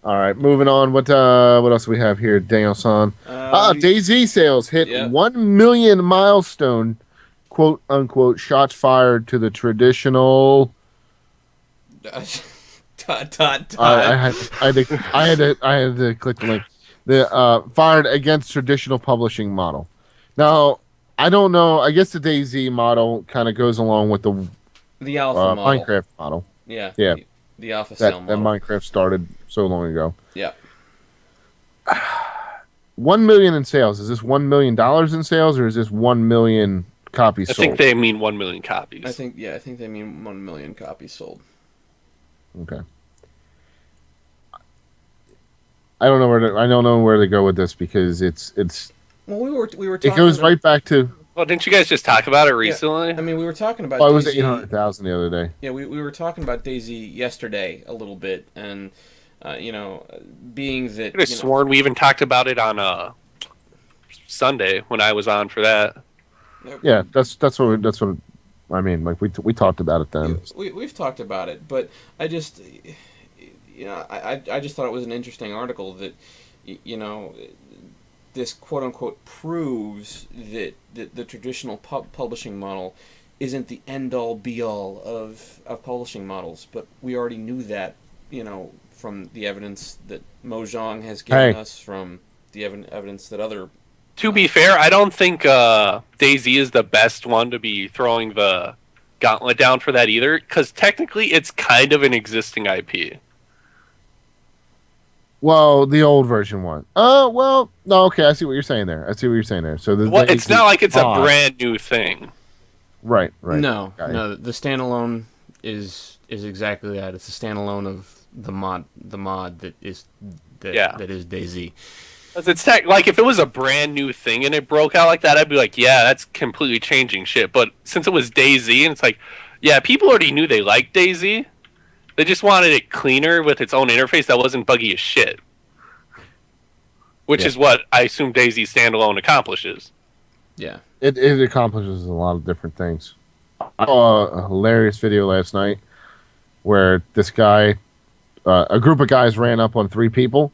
All right, moving on. What else do we have here, Daniel-san? DayZ sales hit 1 million milestone, quote unquote, shots fired to the traditional. I had to click the link. The fired against traditional publishing model. Now, I don't know. I guess the DayZ model kind of goes along with the alpha model. Minecraft model. Yeah. Yeah. The alpha sale model. That Minecraft started so long ago. Yeah. 1 million in sales. Is this $1 million in sales, or is this 1 million copies sold? I think they mean 1 million copies. I think they mean 1 million copies sold. Okay. I don't know where to go with this because it's. Well, we were talking. It goes right back to. Well, didn't you guys just talk about it recently? Yeah. I mean, we were talking about. Well, it was 800,000 the other day. Yeah, we were talking about DayZ yesterday a little bit, and being that. I could have sworn we even talked about it on Sunday when I was on for that. Yeah, that's what I mean. Like we talked about it then. We've talked about it, but I just. I just thought it was an interesting article that, this quote-unquote proves that the traditional publishing model isn't the end-all, be-all of publishing models. But we already knew that, from the evidence that Mojang has given us, from the evidence that other... To be fair, I don't think DayZ is the best one to be throwing the gauntlet down for that either, because technically it's kind of an existing IP. Well, the old version one. Oh, well, no, okay, I see what you're saying there. So it's not like it's a brand new thing. Right. No, the standalone is exactly that. It's a standalone of the mod that is DayZ. It's like if it was a brand new thing and it broke out like that, I'd be like, yeah, that's completely changing shit. But since it was DayZ, and it's like, yeah, people already knew they liked DayZ. They just wanted it cleaner with its own interface that wasn't buggy as shit. Which is what I assume DayZ standalone accomplishes. Yeah. It accomplishes a lot of different things. I saw a hilarious video last night where this guy, a group of guys ran up on 3 people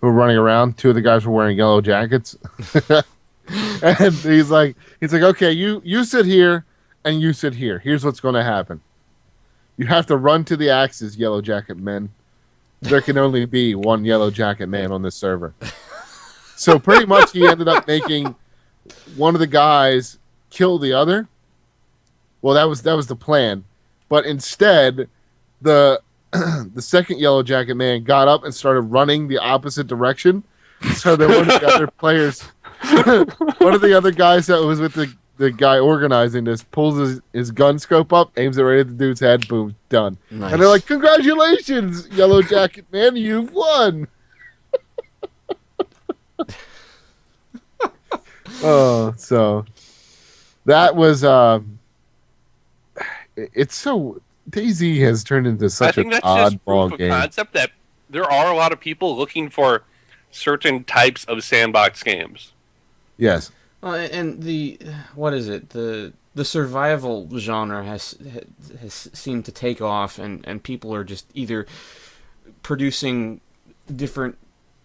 who were running around. 2 of the guys were wearing yellow jackets. And he's like, okay, you sit here and you sit here. Here's what's going to happen. You have to run to the axes, yellow jacket men. There can only be one yellow jacket man on this server. So pretty much he ended up making one of the guys kill the other. Well, that was the plan. But instead, the second yellow jacket man got up and started running the opposite direction. So that one of the other players, one of the other guys that was with the guy organizing this pulls his gun scope up, aims it right at the dude's head, boom, done. Nice. And they're like, congratulations, yellow jacket man, you've won. Oh, so that was it's so DayZ has turned into such an oddball game. Concept that there are a lot of people looking for certain types of sandbox games. Yes. And the survival genre has seemed to take off, and people are just either producing different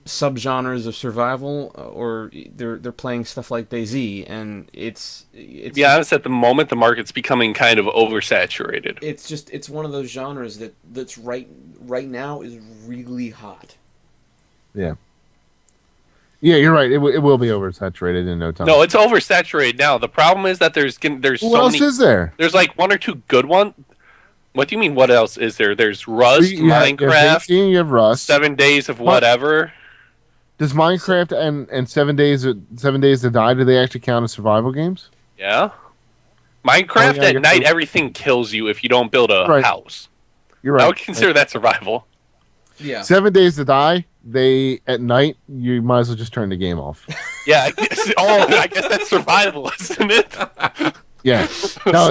subgenres of survival, or they're playing stuff like DayZ, and it's to be honest, at the moment the market's becoming kind of oversaturated. It's one of those genres that's right now is really hot. Yeah. Yeah, you're right. It will be oversaturated in no time. No, it's oversaturated now. The problem is that there's what so else many. Is there? There's like 1 or 2 good ones. What do you mean? What else is there? There's Rust, Minecraft. You have Rust. 7 Days of whatever. Does Minecraft and 7 Days to Die, do they actually count as survival games? Yeah. Minecraft at night, everything kills you if you don't build a house. You're right. I would consider that survival. Yeah. 7 Days to Die, at night, you might as well just turn the game off. Yeah, I guess that's survival, isn't it? Yeah. No,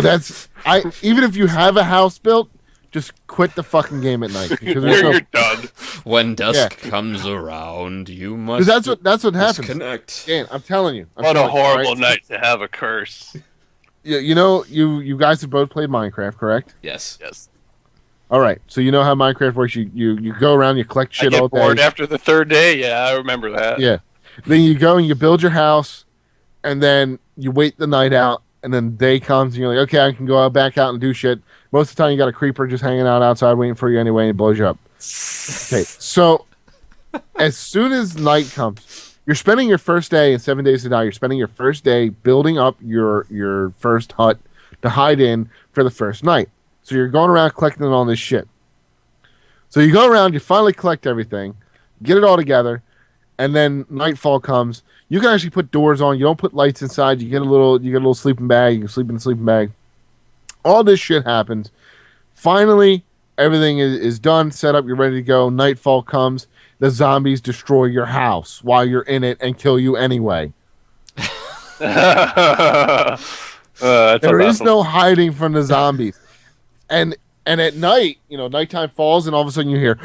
even if you have a house built, just quit the fucking game at night. Because you're done. When dusk comes around, you must. That's what happens. Disconnect. Dan, I'm telling you. What a horrible night to have a curse. Yeah, you guys have both played Minecraft, correct? Yes. All right, so you know how Minecraft works. You go around, you collect shit all day. Bored after the 3rd day. Yeah, I remember that. Yeah. Then you go and you build your house, and then you wait the night out, and then day comes, and you're like, okay, I can go back out and do shit. Most of the time, you got a creeper just hanging out outside waiting for you anyway, and it blows you up. Okay, so as soon as night comes, you're spending your first day in 7 Days to Die. You're spending your first day building up your first hut to hide in for the first night. So you're going around collecting all this shit. So you go around, you finally collect everything, get it all together, and then nightfall comes. You can actually put doors on. You don't put lights inside. You get a little sleeping bag. You can sleep in the sleeping bag. All this shit happens. Finally, everything is done, set up. You're ready to go. Nightfall comes. The zombies destroy your house while you're in it and kill you anyway. There is no hiding from the zombies. And at night, nighttime falls, and all of a sudden you hear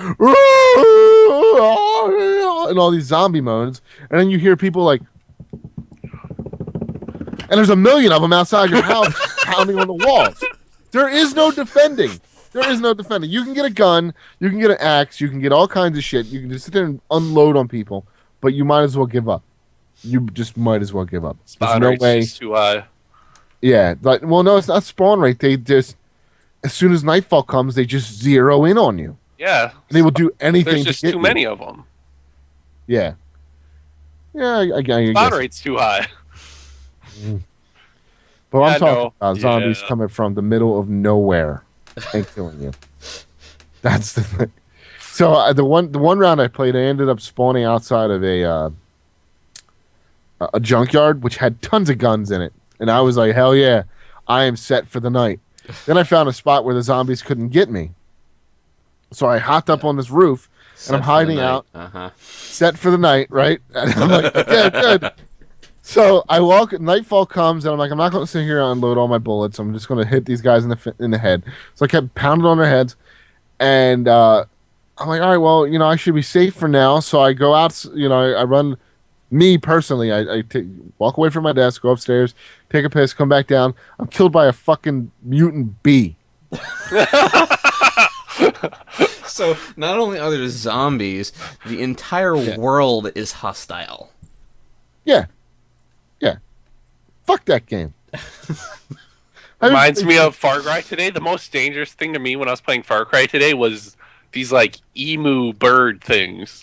and all these zombie moans, and then you hear people like, and there's a million of them outside your house pounding on the walls. There is no defending. You can get a gun, you can get an axe, you can get all kinds of shit. You can just sit there and unload on people, but you might as well give up. You just might as well give up. Spawn rate's just too high. Yeah, no, it's not spawn rate. They just, as soon as nightfall comes, they just zero in on you. Yeah. And they will do anything There's just to get too many of them. Yeah. Yeah, I guess. Spawn rate's too high. But I'm talking about zombies coming from the middle of nowhere and killing you. That's the thing. So the one round I played, I ended up spawning outside of a junkyard, which had tons of guns in it. And I was like, hell yeah, I am set for the night. Then I found a spot where the zombies couldn't get me. So I hopped up on this roof, and I'm hiding out, set for the night, right? And I'm like, yeah, good. So I walk, nightfall comes, and I'm like, I'm not going to sit here and unload all my bullets. I'm just going to hit these guys in the head. So I kept pounding on their heads, and I'm like, all right, well, I should be safe for now. So I go out, I run. Me personally, I walk away from my desk, go upstairs, take a piss, come back down. I'm killed by a fucking mutant bee. So not only are there zombies, the entire world is hostile. Yeah. Fuck that game. Reminds me of Far Cry today. The most dangerous thing to me when I was playing Far Cry today was these emu bird things.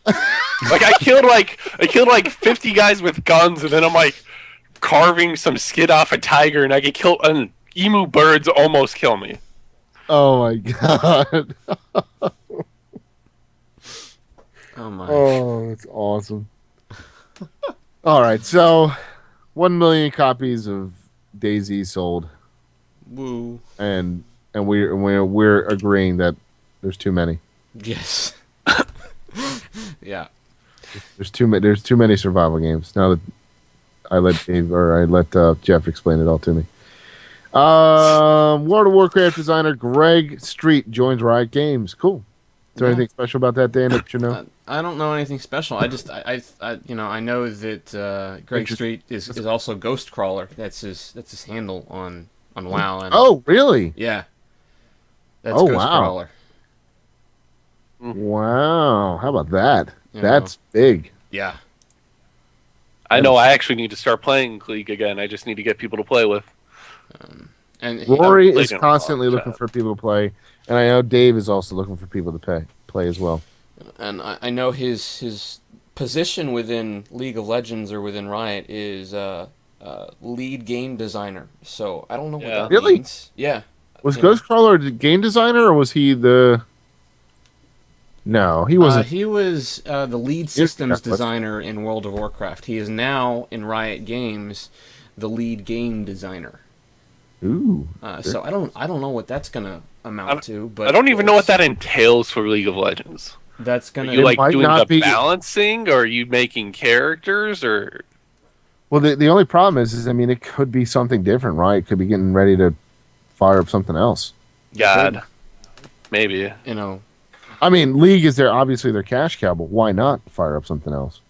I killed 50 guys with guns, and then I'm carving some skid off a tiger, and I get killed. And emu birds almost kill me. Oh my god! Oh my! Oh, that's awesome. All right, so 1 million copies of DayZ sold. Woo! And we're agreeing that there's too many. Yes. Yeah. There's too many survival games. Now that I let Jeff explain it all to me. World of Warcraft designer Greg Street joins Riot Games. Cool. Is there anything special about that, Dan, that you know? I don't know anything special. I know that Greg Street is also GhostCrawler. That's his handle on WoW. And, oh, really? Yeah. That's GhostCrawler. Wow. How about that? That's big. Yeah. I know I actually need to start playing League again. I just need to get people to play with. And Rory is constantly looking for people to play, and I know Dave is also looking for people to play as well. And I know his position within League of Legends or within Riot is lead game designer. So I don't know what that means. Yeah. Was GhostCrawler the game designer, or was he the... No, he wasn't. He was the lead systems designer in World of Warcraft. He is now in Riot Games the lead game designer. Ooh. So I don't know what that's gonna amount to, but I don't even know what that entails for League of Legends. That's gonna are you doing the balancing, or are you making characters, or? Well, the only problem is it could be something different, right? It could be getting ready to fire up something else. God, maybe. League is obviously their cash cow, but why not fire up something else?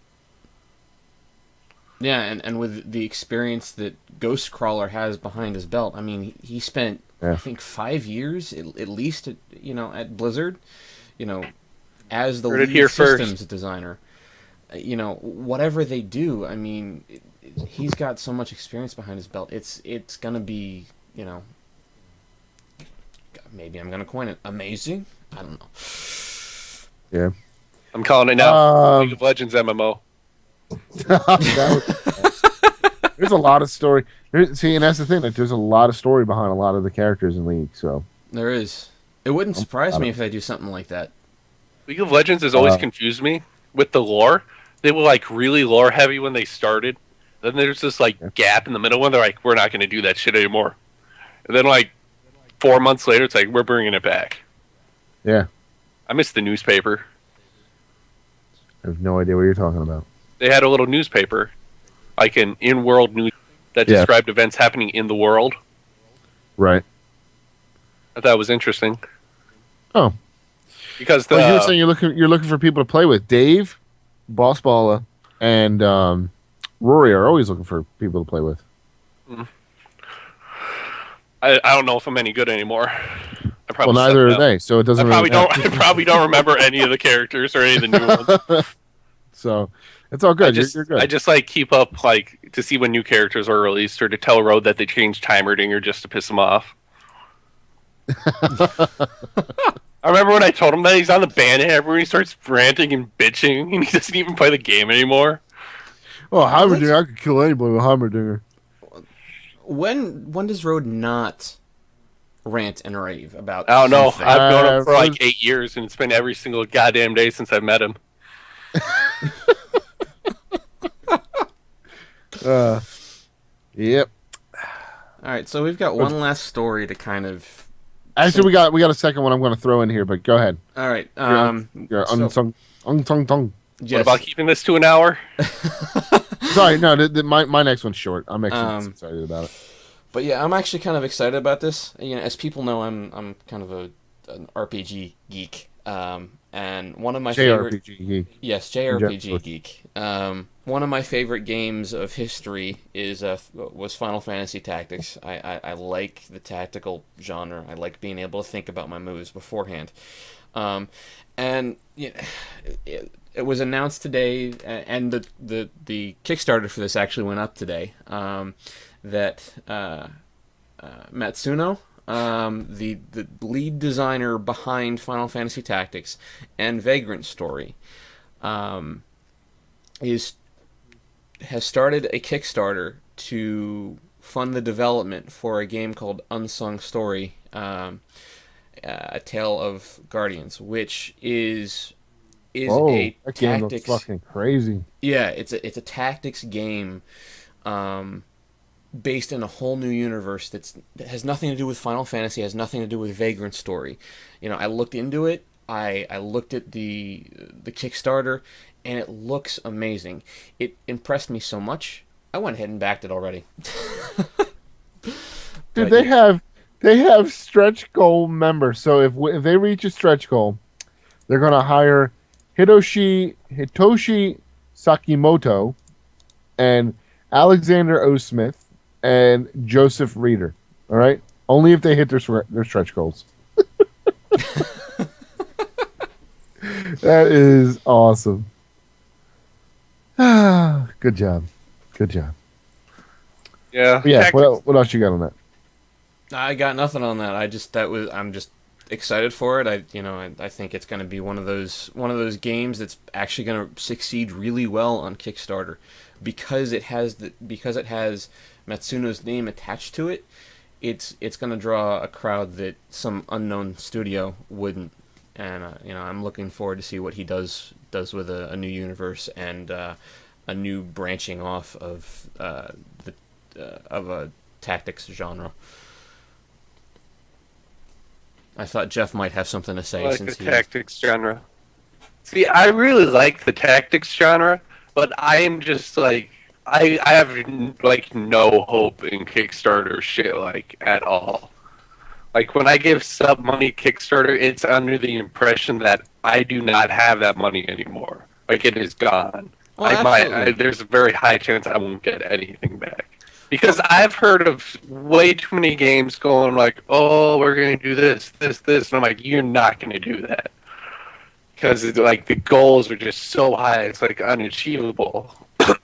Yeah, and with the experience that GhostCrawler has behind his belt, he spent I think 5 years at least at Blizzard, as the lead systems designer. Whatever they do, he's got so much experience behind his belt. It's gonna be, maybe I'm gonna coin it, amazing. I don't know. Yeah, I'm calling it now. League of Legends MMO. There's a lot of story. See, and that's the thing. Like, there's a lot of story behind a lot of the characters in League. So there is. It wouldn't surprise me if they do something like that. League of Legends has always confused me with the lore. They were like really lore heavy when they started. Then there's this like gap in the middle when they're like, we're not going to do that shit anymore. And then like 4 months later, it's like, we're bringing it back. Yeah. I miss the newspaper. I have no idea what you're talking about. They had a little newspaper, like an in-world news that described events happening in the world. Right. I thought it was interesting. Oh. Because you were saying you're looking for people to play with. Dave, Boss Balla, and Rory are always looking for people to play with. I don't know if I'm any good anymore. Well, neither are they, so it doesn't. I probably don't remember any of the characters or any of the new ones. So it's all good. You're good. I just like keep up like to see when new characters are released or to tell Road that they changed Heimerdinger just to piss him off. I remember when I told him that he's on the banhammer and he starts ranting and bitching and he doesn't even play the game anymore. Oh, Heimerdinger! I could kill anybody with Heimerdinger. When does Road not rant and rave about? I don't know. I've known him for like 8 years, and it's been every single goddamn day since I've met him. Yep. All right, so we've got one last story to kind of. Actually, we got a second one I'm going to throw in here, but go ahead. All right. What about keeping this to an hour? Sorry, no. My next one's short. I'm actually excited about it. But yeah, I'm actually kind of excited about this. You know, as people know, I'm kind of an RPG geek. And one of my favorite geek. Yes, JRPG geek. One of my favorite games of history was Final Fantasy Tactics. I like the tactical genre. I like being able to think about my moves beforehand. And you know, it was announced today, and the Kickstarter for this actually went up today. That Matsuno, the lead designer behind Final Fantasy Tactics and Vagrant Story, has started a Kickstarter to fund the development for a game called Unsung Story, A Tale of Guardians, which is a that tactics. Game looks fucking crazy. Yeah, it's a tactics game. Based in a whole new universe that has nothing to do with Final Fantasy, has nothing to do with Vagrant Story. You know, I looked into it. I looked at the Kickstarter, and it looks amazing. It impressed me so much, I went ahead and backed it already. Dude, they have stretch goal members. So if they reach a stretch goal, they're gonna hire Hitoshi Sakimoto and Alexander O. Smith and Joseph Reeder. All right, only if they hit their stretch goals. That is awesome. Good job. Yeah. Yeah. What else you got on that? I got nothing on that. I'm just excited for it. I think it's going to be one of those games that's actually going to succeed really well on Kickstarter because it has Matsuno's name attached to it. It's going to draw a crowd that some unknown studio wouldn't. And I'm looking forward to see what he does with a new universe and a new branching off of a tactics genre. I thought Jeff might have something to say. Tactics genre. See, I really like the tactics genre, but I am just like I have like no hope in Kickstarter shit like at all. Like when I give sub money Kickstarter, it's under the impression that I do not have that money anymore. Like it is gone. Well, there's a very high chance I won't get anything back. Because I've heard of way too many games going like, oh, we're going to do this. And I'm like, you're not going to do that. Because like the goals are just so high, it's like unachievable.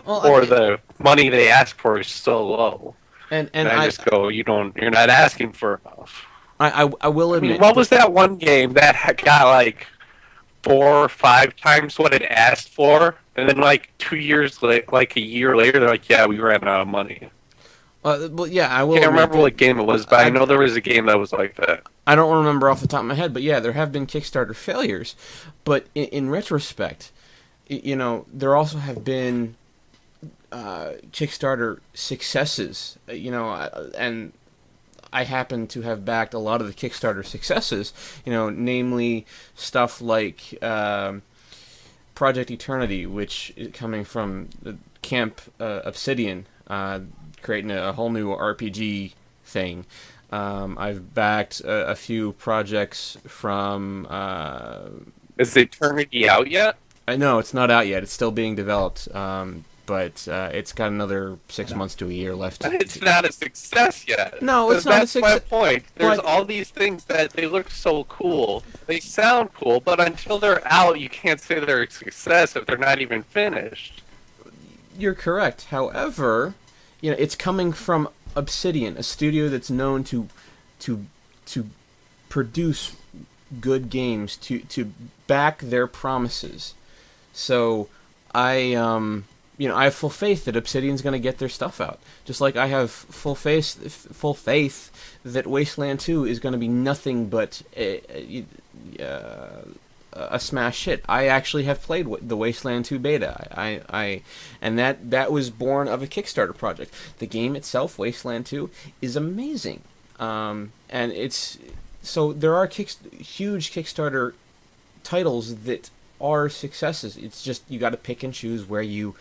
Or the money they ask for is so low. And I just go, you're not asking for enough. I will admit. What was that one game that got like 4 or 5 times what it asked for? And then like 2 years like a year later, they're like, yeah, we ran out of money. Well, yeah, I will. Can't remember what game it was, but I know there was a game that was like that. I don't remember off the top of my head, but yeah, there have been Kickstarter failures. But in retrospect, there also have been Kickstarter successes. And I happen to have backed a lot of the Kickstarter successes. Namely stuff like Project Eternity, which is coming from the Camp Obsidian, creating a whole new RPG thing. I've backed a few projects from. Is Eternity out yet? No, it's not out yet. It's still being developed, but it's got another 6 months to a year left. It's not a success yet. No, it's not a success. That's my point. There's all these things that they look so cool. They sound cool, but until they're out, you can't say they're a success if they're not even finished. You're correct. However, it's coming from Obsidian, a studio that's known to produce good games, to back their promises. So I have full faith that Obsidian's going to get their stuff out. Just like I have full faith that Wasteland 2 is going to be nothing but a smash hit. I actually have played the Wasteland 2 beta. And that was born of a Kickstarter project. The game itself, Wasteland 2, is amazing. And so there are huge Kickstarter titles that are successes. It's just you got to pick and choose where you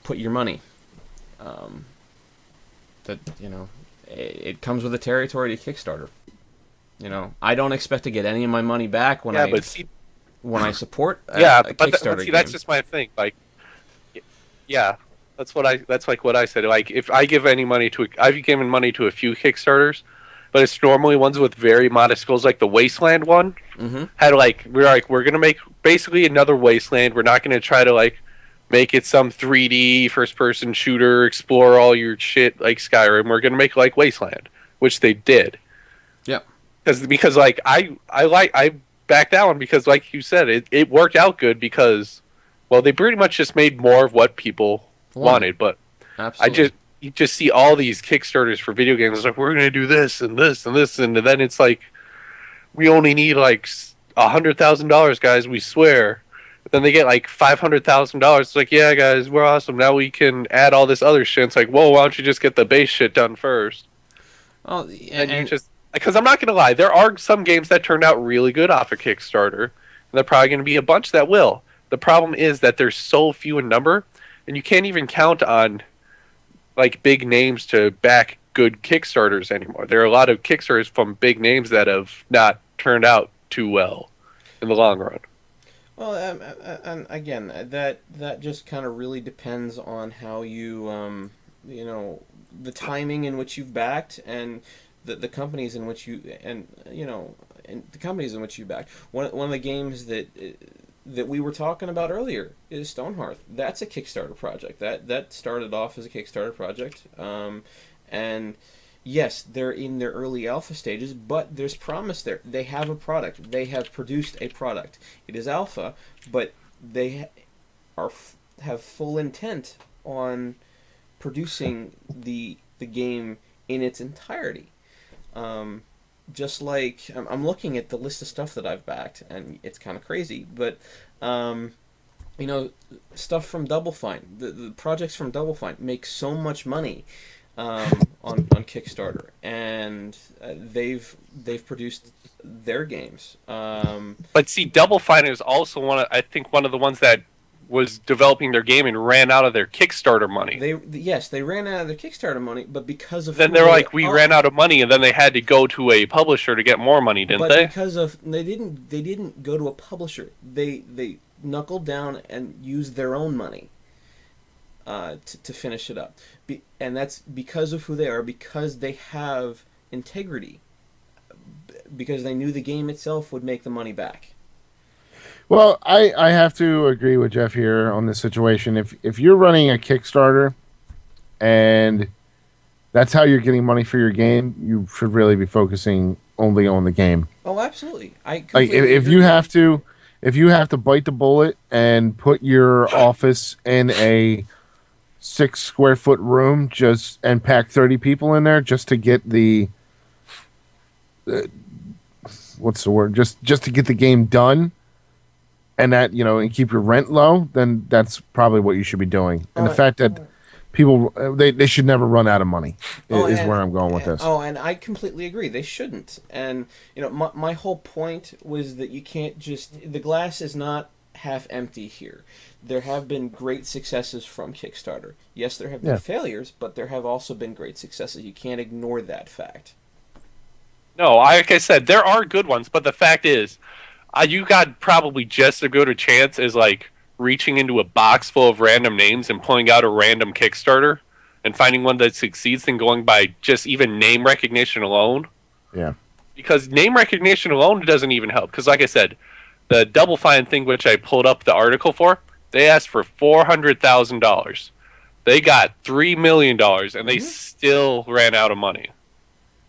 put your money. It comes with the territory to Kickstarter. I don't expect to get any of my money back when I support a Kickstarter game. That's just my thing. Like, yeah, that's like what I said. Like, if I give any money I've given money to a few Kickstarters, but it's normally ones with very modest goals. Like the Wasteland one had we're gonna make basically another Wasteland. We're not gonna try to make it some 3D first-person shooter, explore all your shit like Skyrim. We're gonna make like Wasteland, which they did. Yep. Because I backed that one because like you said, it worked out good because they pretty much just made more of what people wanted. But absolutely. You just see all these Kickstarters for video games. It's like, we're gonna do this and this and this, and then it's like, we only need like $100,000, guys. We swear. But then they get like $500,000. It's like, yeah, guys, we're awesome. Now we can add all this other shit. It's like, whoa, why don't you just get the base shit done first? Well, and you just, because I'm not gonna lie, there are some games that turned out really good off of Kickstarter, and there are probably gonna be a bunch that will. The problem is that there's so few in number, and you can't even count on like big names to back good Kickstarters anymore. There are a lot of Kickstarters from big names that have not turned out too well in the long run. Well, and again, that just kind of really depends on how you, the timing in which you've backed and the companies in which and the companies in which you backed. One of the games that we were talking about earlier is Stonehearth. That's a Kickstarter project. That started off as a Kickstarter project, and yes, they're in their early alpha stages, but there's promise there. They have a product. They have produced a product. It is alpha, but they have full intent on producing the game in its entirety. Just like I'm looking at the list of stuff that I've backed, and it's kind of crazy, but stuff from Double Fine, the projects from Double Fine make so much money on Kickstarter, and they've produced their games. But see, Double Fine is also one of the ones that was developing their game and ran out of their Kickstarter money. They ran out of their Kickstarter money, but because of then they're like, we ran out of money, and then they had to go to a publisher to get more money, didn't they? But because of they didn't go to a publisher. They knuckled down and used their own money to finish it up, and that's because of who they are, because they have integrity, because they knew the game itself would make the money back. Well, I have to agree with Jeff here on this situation. If you're running a Kickstarter and that's how you're getting money for your game, you should really be focusing only on the game. Oh, absolutely. If if you have to bite the bullet and put your office in a 6 square foot room and pack 30 people in there just to get the what's the word? Just to get the game done, and that and keep your rent low, then that's probably what you should be doing. And the fact that people they should never run out of money is where I'm going with this. And I completely agree. They shouldn't. And my whole point was that you can't the glass is not half empty here. There have been great successes from Kickstarter. Yes, there have been failures, but there have also been great successes. You can't ignore that fact. No, like I said, there are good ones, but the fact is, you got probably just as good a chance as like reaching into a box full of random names and pulling out a random Kickstarter and finding one that succeeds than going by just even name recognition alone. Yeah. Because name recognition alone doesn't even help. Because like I said, the Double Fine thing, which I pulled up the article for, they asked for $400,000. They got $3 million, and they still ran out of money.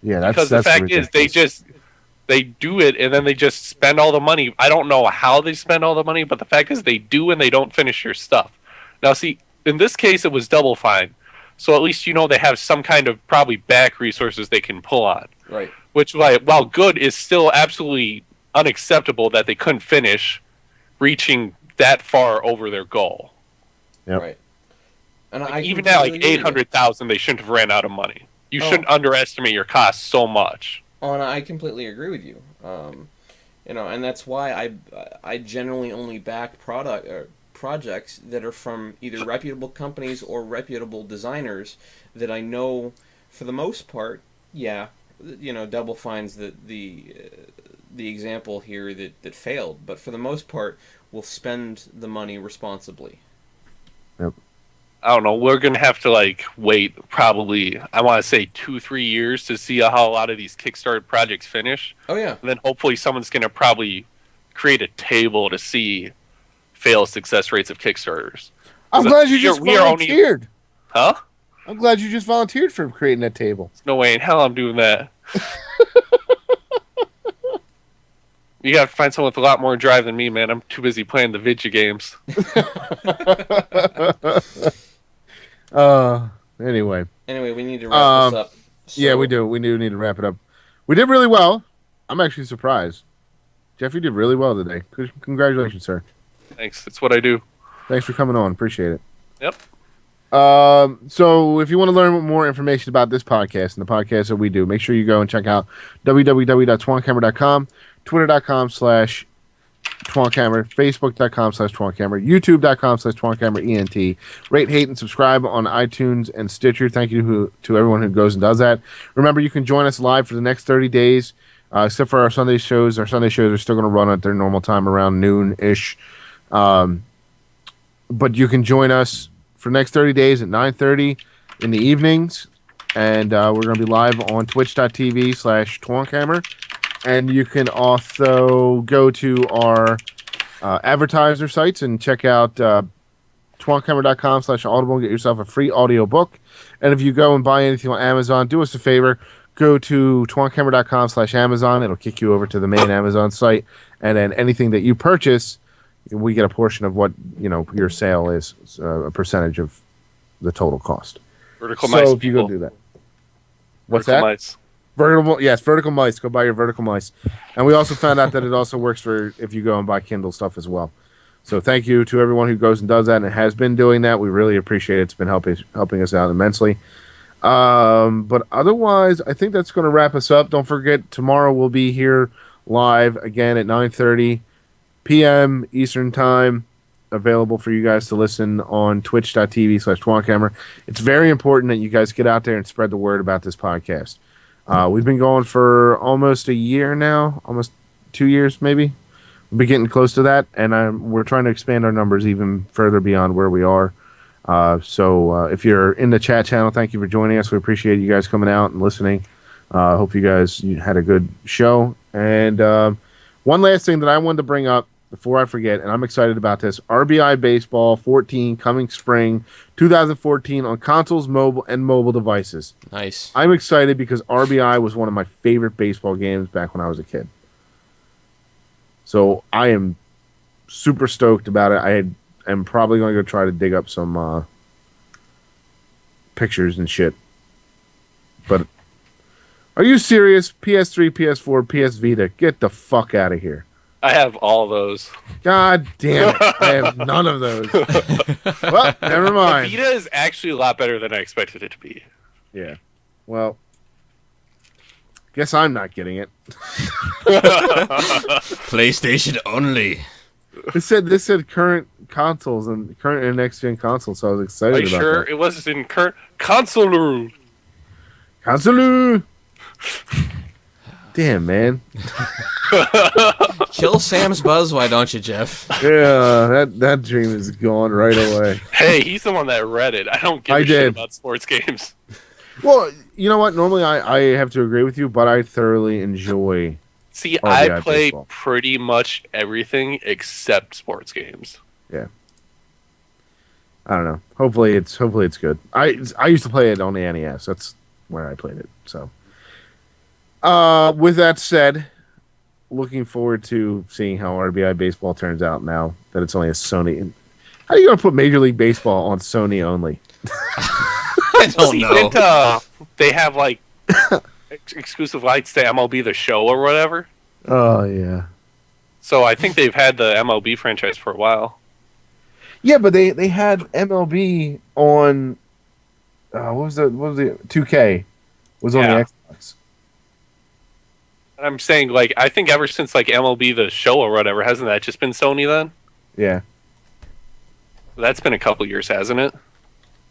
Yeah, that's because the fact ridiculous. Is they do it and then they just spend all the money. I don't know how they spend all the money, but the fact is they do and they don't finish your stuff. Now, see, in this case, it was Double Fine, so at least they have some kind of probably back resources they can pull on. Right. Which, while good, is still absolutely unacceptable that they couldn't finish reaching that far over their goal. Yep. Right. And even at like 800,000, they shouldn't have ran out of money. You shouldn't underestimate your costs so much. Oh, and I completely agree with you. And that's why I generally only back projects that are from either reputable companies or reputable designers that I know, for the most part, Double Fine's the example here that failed, but for the most part, will spend the money responsibly. Yep. I don't know. We're going to have to wait probably, I want to say 2-3 years to see how a lot of these Kickstarter projects finish. Oh, yeah. And then hopefully someone's going to probably create a table to see fail success rates of Kickstarters. I'm glad you just volunteered. Huh? I'm glad you just volunteered for creating that table. There's no way in hell I'm doing that. You got to find someone with a lot more drive than me, man. I'm too busy playing the video games. Anyway, we need to wrap this up. So... Yeah, we do. We do need to wrap it up. We did really well. I'm actually surprised. Jeff, you did really well today. Congratulations, sir. Thanks. That's what I do. Thanks for coming on. Appreciate it. Yep. So if you want to learn more information about this podcast and the podcast that we do, make sure you go and check out www.twancamera.com, twitter.com/twancamera, facebook.com/twancamera, youtube.com/twancameraent. Rate, hate, and subscribe on iTunes and Stitcher. Thank you to everyone who goes and does that. Remember, you can join us live for the next 30 days, except for our Sunday shows. Our Sunday shows are still going to run at their normal time around noon-ish. But you can join us for the next 30 days at 9:30 in the evenings. And we're going to be live on twitch.tv/twancamera. And you can also go to our advertiser sites and check out twancamera.com/audible and get yourself a free audiobook. And if you go and buy anything on Amazon, do us a favor. Go to twancamera.com/Amazon. It'll kick you over to the main Amazon site. And then anything that you purchase, we get a portion of what your sale is, a percentage of the total cost. Vertical mice. So if you go do that. What's vertical that? Mice. Vertical mice. Go buy your vertical mice. And we also found out that it also works for if you go and buy Kindle stuff as well. So thank you to everyone who goes and does that and has been doing that. We really appreciate it. It's been helping us out immensely. But otherwise, I think that's going to wrap us up. Don't forget, tomorrow we'll be here live again at 9:30 p.m. Eastern Time, available for you guys to listen on twitch.tv/twancamera. It's very important that you guys get out there and spread the word about this podcast. We've been going for almost a year now, almost 2 years maybe. We'll be getting close to that, and we're trying to expand our numbers even further beyond where we are. So if you're in the chat channel, thank you for joining us. We appreciate you guys coming out and listening. Hope you guys had a good show. And one last thing that I wanted to bring up before I forget, and I'm excited about this, R.B.I. Baseball 14 coming spring 2014 on consoles, mobile devices. Nice. I'm excited because R.B.I. was one of my favorite baseball games back when I was a kid. So I am super stoked about it. I am probably going to go try to dig up some pictures and shit. But are you serious? PS3, PS4, PS Vita, get the fuck out of here. I have all those. God damn it. I have none of those. Well, never mind. The Vita is actually a lot better than I expected it to be. Yeah. Well, guess I'm not getting it. PlayStation only. This said current consoles and current and next gen consoles, so I was excited Are you about sure that. it was in current console? Console. Damn, man. Kill Sam's buzz, why don't you, Jeff? Yeah, that dream is gone right away. Hey, he's the one that read it. I don't give a shit about sports games. Well, you know what? Normally I have to agree with you, but I thoroughly enjoy. See, I play pretty much everything except sports games. Yeah. I don't know. Hopefully it's good. I used to play it on the NES. That's where I played it. So, with that said, looking forward to seeing how R.B.I. baseball turns out now that it's only a Sony. How are you gonna put Major League Baseball on Sony only? I don't know. They have like exclusive rights to MLB The Show or whatever. Oh yeah. So I think they've had the MLB franchise for a while. Yeah, but they had MLB on. What was the 2K was on the Xbox. I'm saying, like, I think ever since like MLB The Show or whatever, hasn't that just been Sony then? Yeah. That's been a couple years, hasn't it?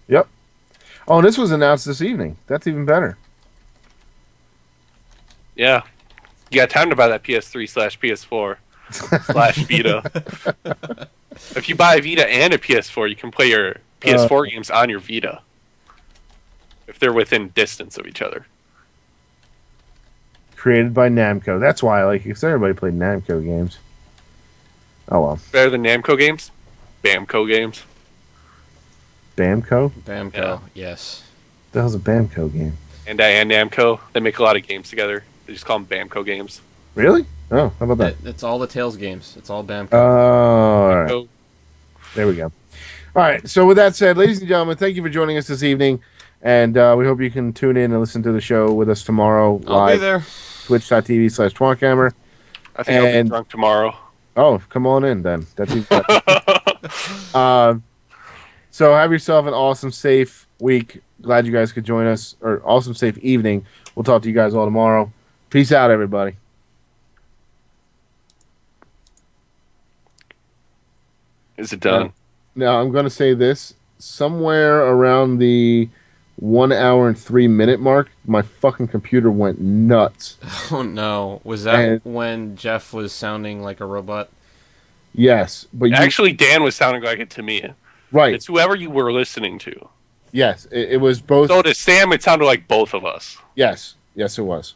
Yep. Oh, and this was announced this evening. That's even better. Yeah. You got time to buy that PS3/PS4 / Vita. If you buy a Vita and a PS4, you can play your PS4 games on your Vita. If they're within distance of each other. Created by Namco. That's why I like it, because everybody played Namco games. Oh well. Better than Namco games? Bamco games. Bamco? Bamco, yes. The hell's a Bamco game? And Namco, they make a lot of games together. They just call them Bamco games. Really? Oh, how about that? It's all the Tales games. It's all Bamco. Oh, all right. There we go. All right. So with that said, ladies and gentlemen, thank you for joining us this evening. And we hope you can tune in and listen to the show with us tomorrow. I'll be there. Twitch.tv/Twonkhammer. I think I'll be drunk tomorrow. Oh, come on in then. That's so have yourself an awesome, safe week. Glad you guys could join us. Or awesome, safe evening. We'll talk to you guys all tomorrow. Peace out, everybody. Is it done? Now, I'm going to say this. Somewhere around the 1 hour and 3 minute mark, my fucking computer went nuts. Oh, no. Was that when Jeff was sounding like a robot? Yes. But actually, Dan was sounding like it to me. Right. It's whoever you were listening to. Yes. It was both. So to Sam, it sounded like both of us. Yes. Yes, it was.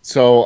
So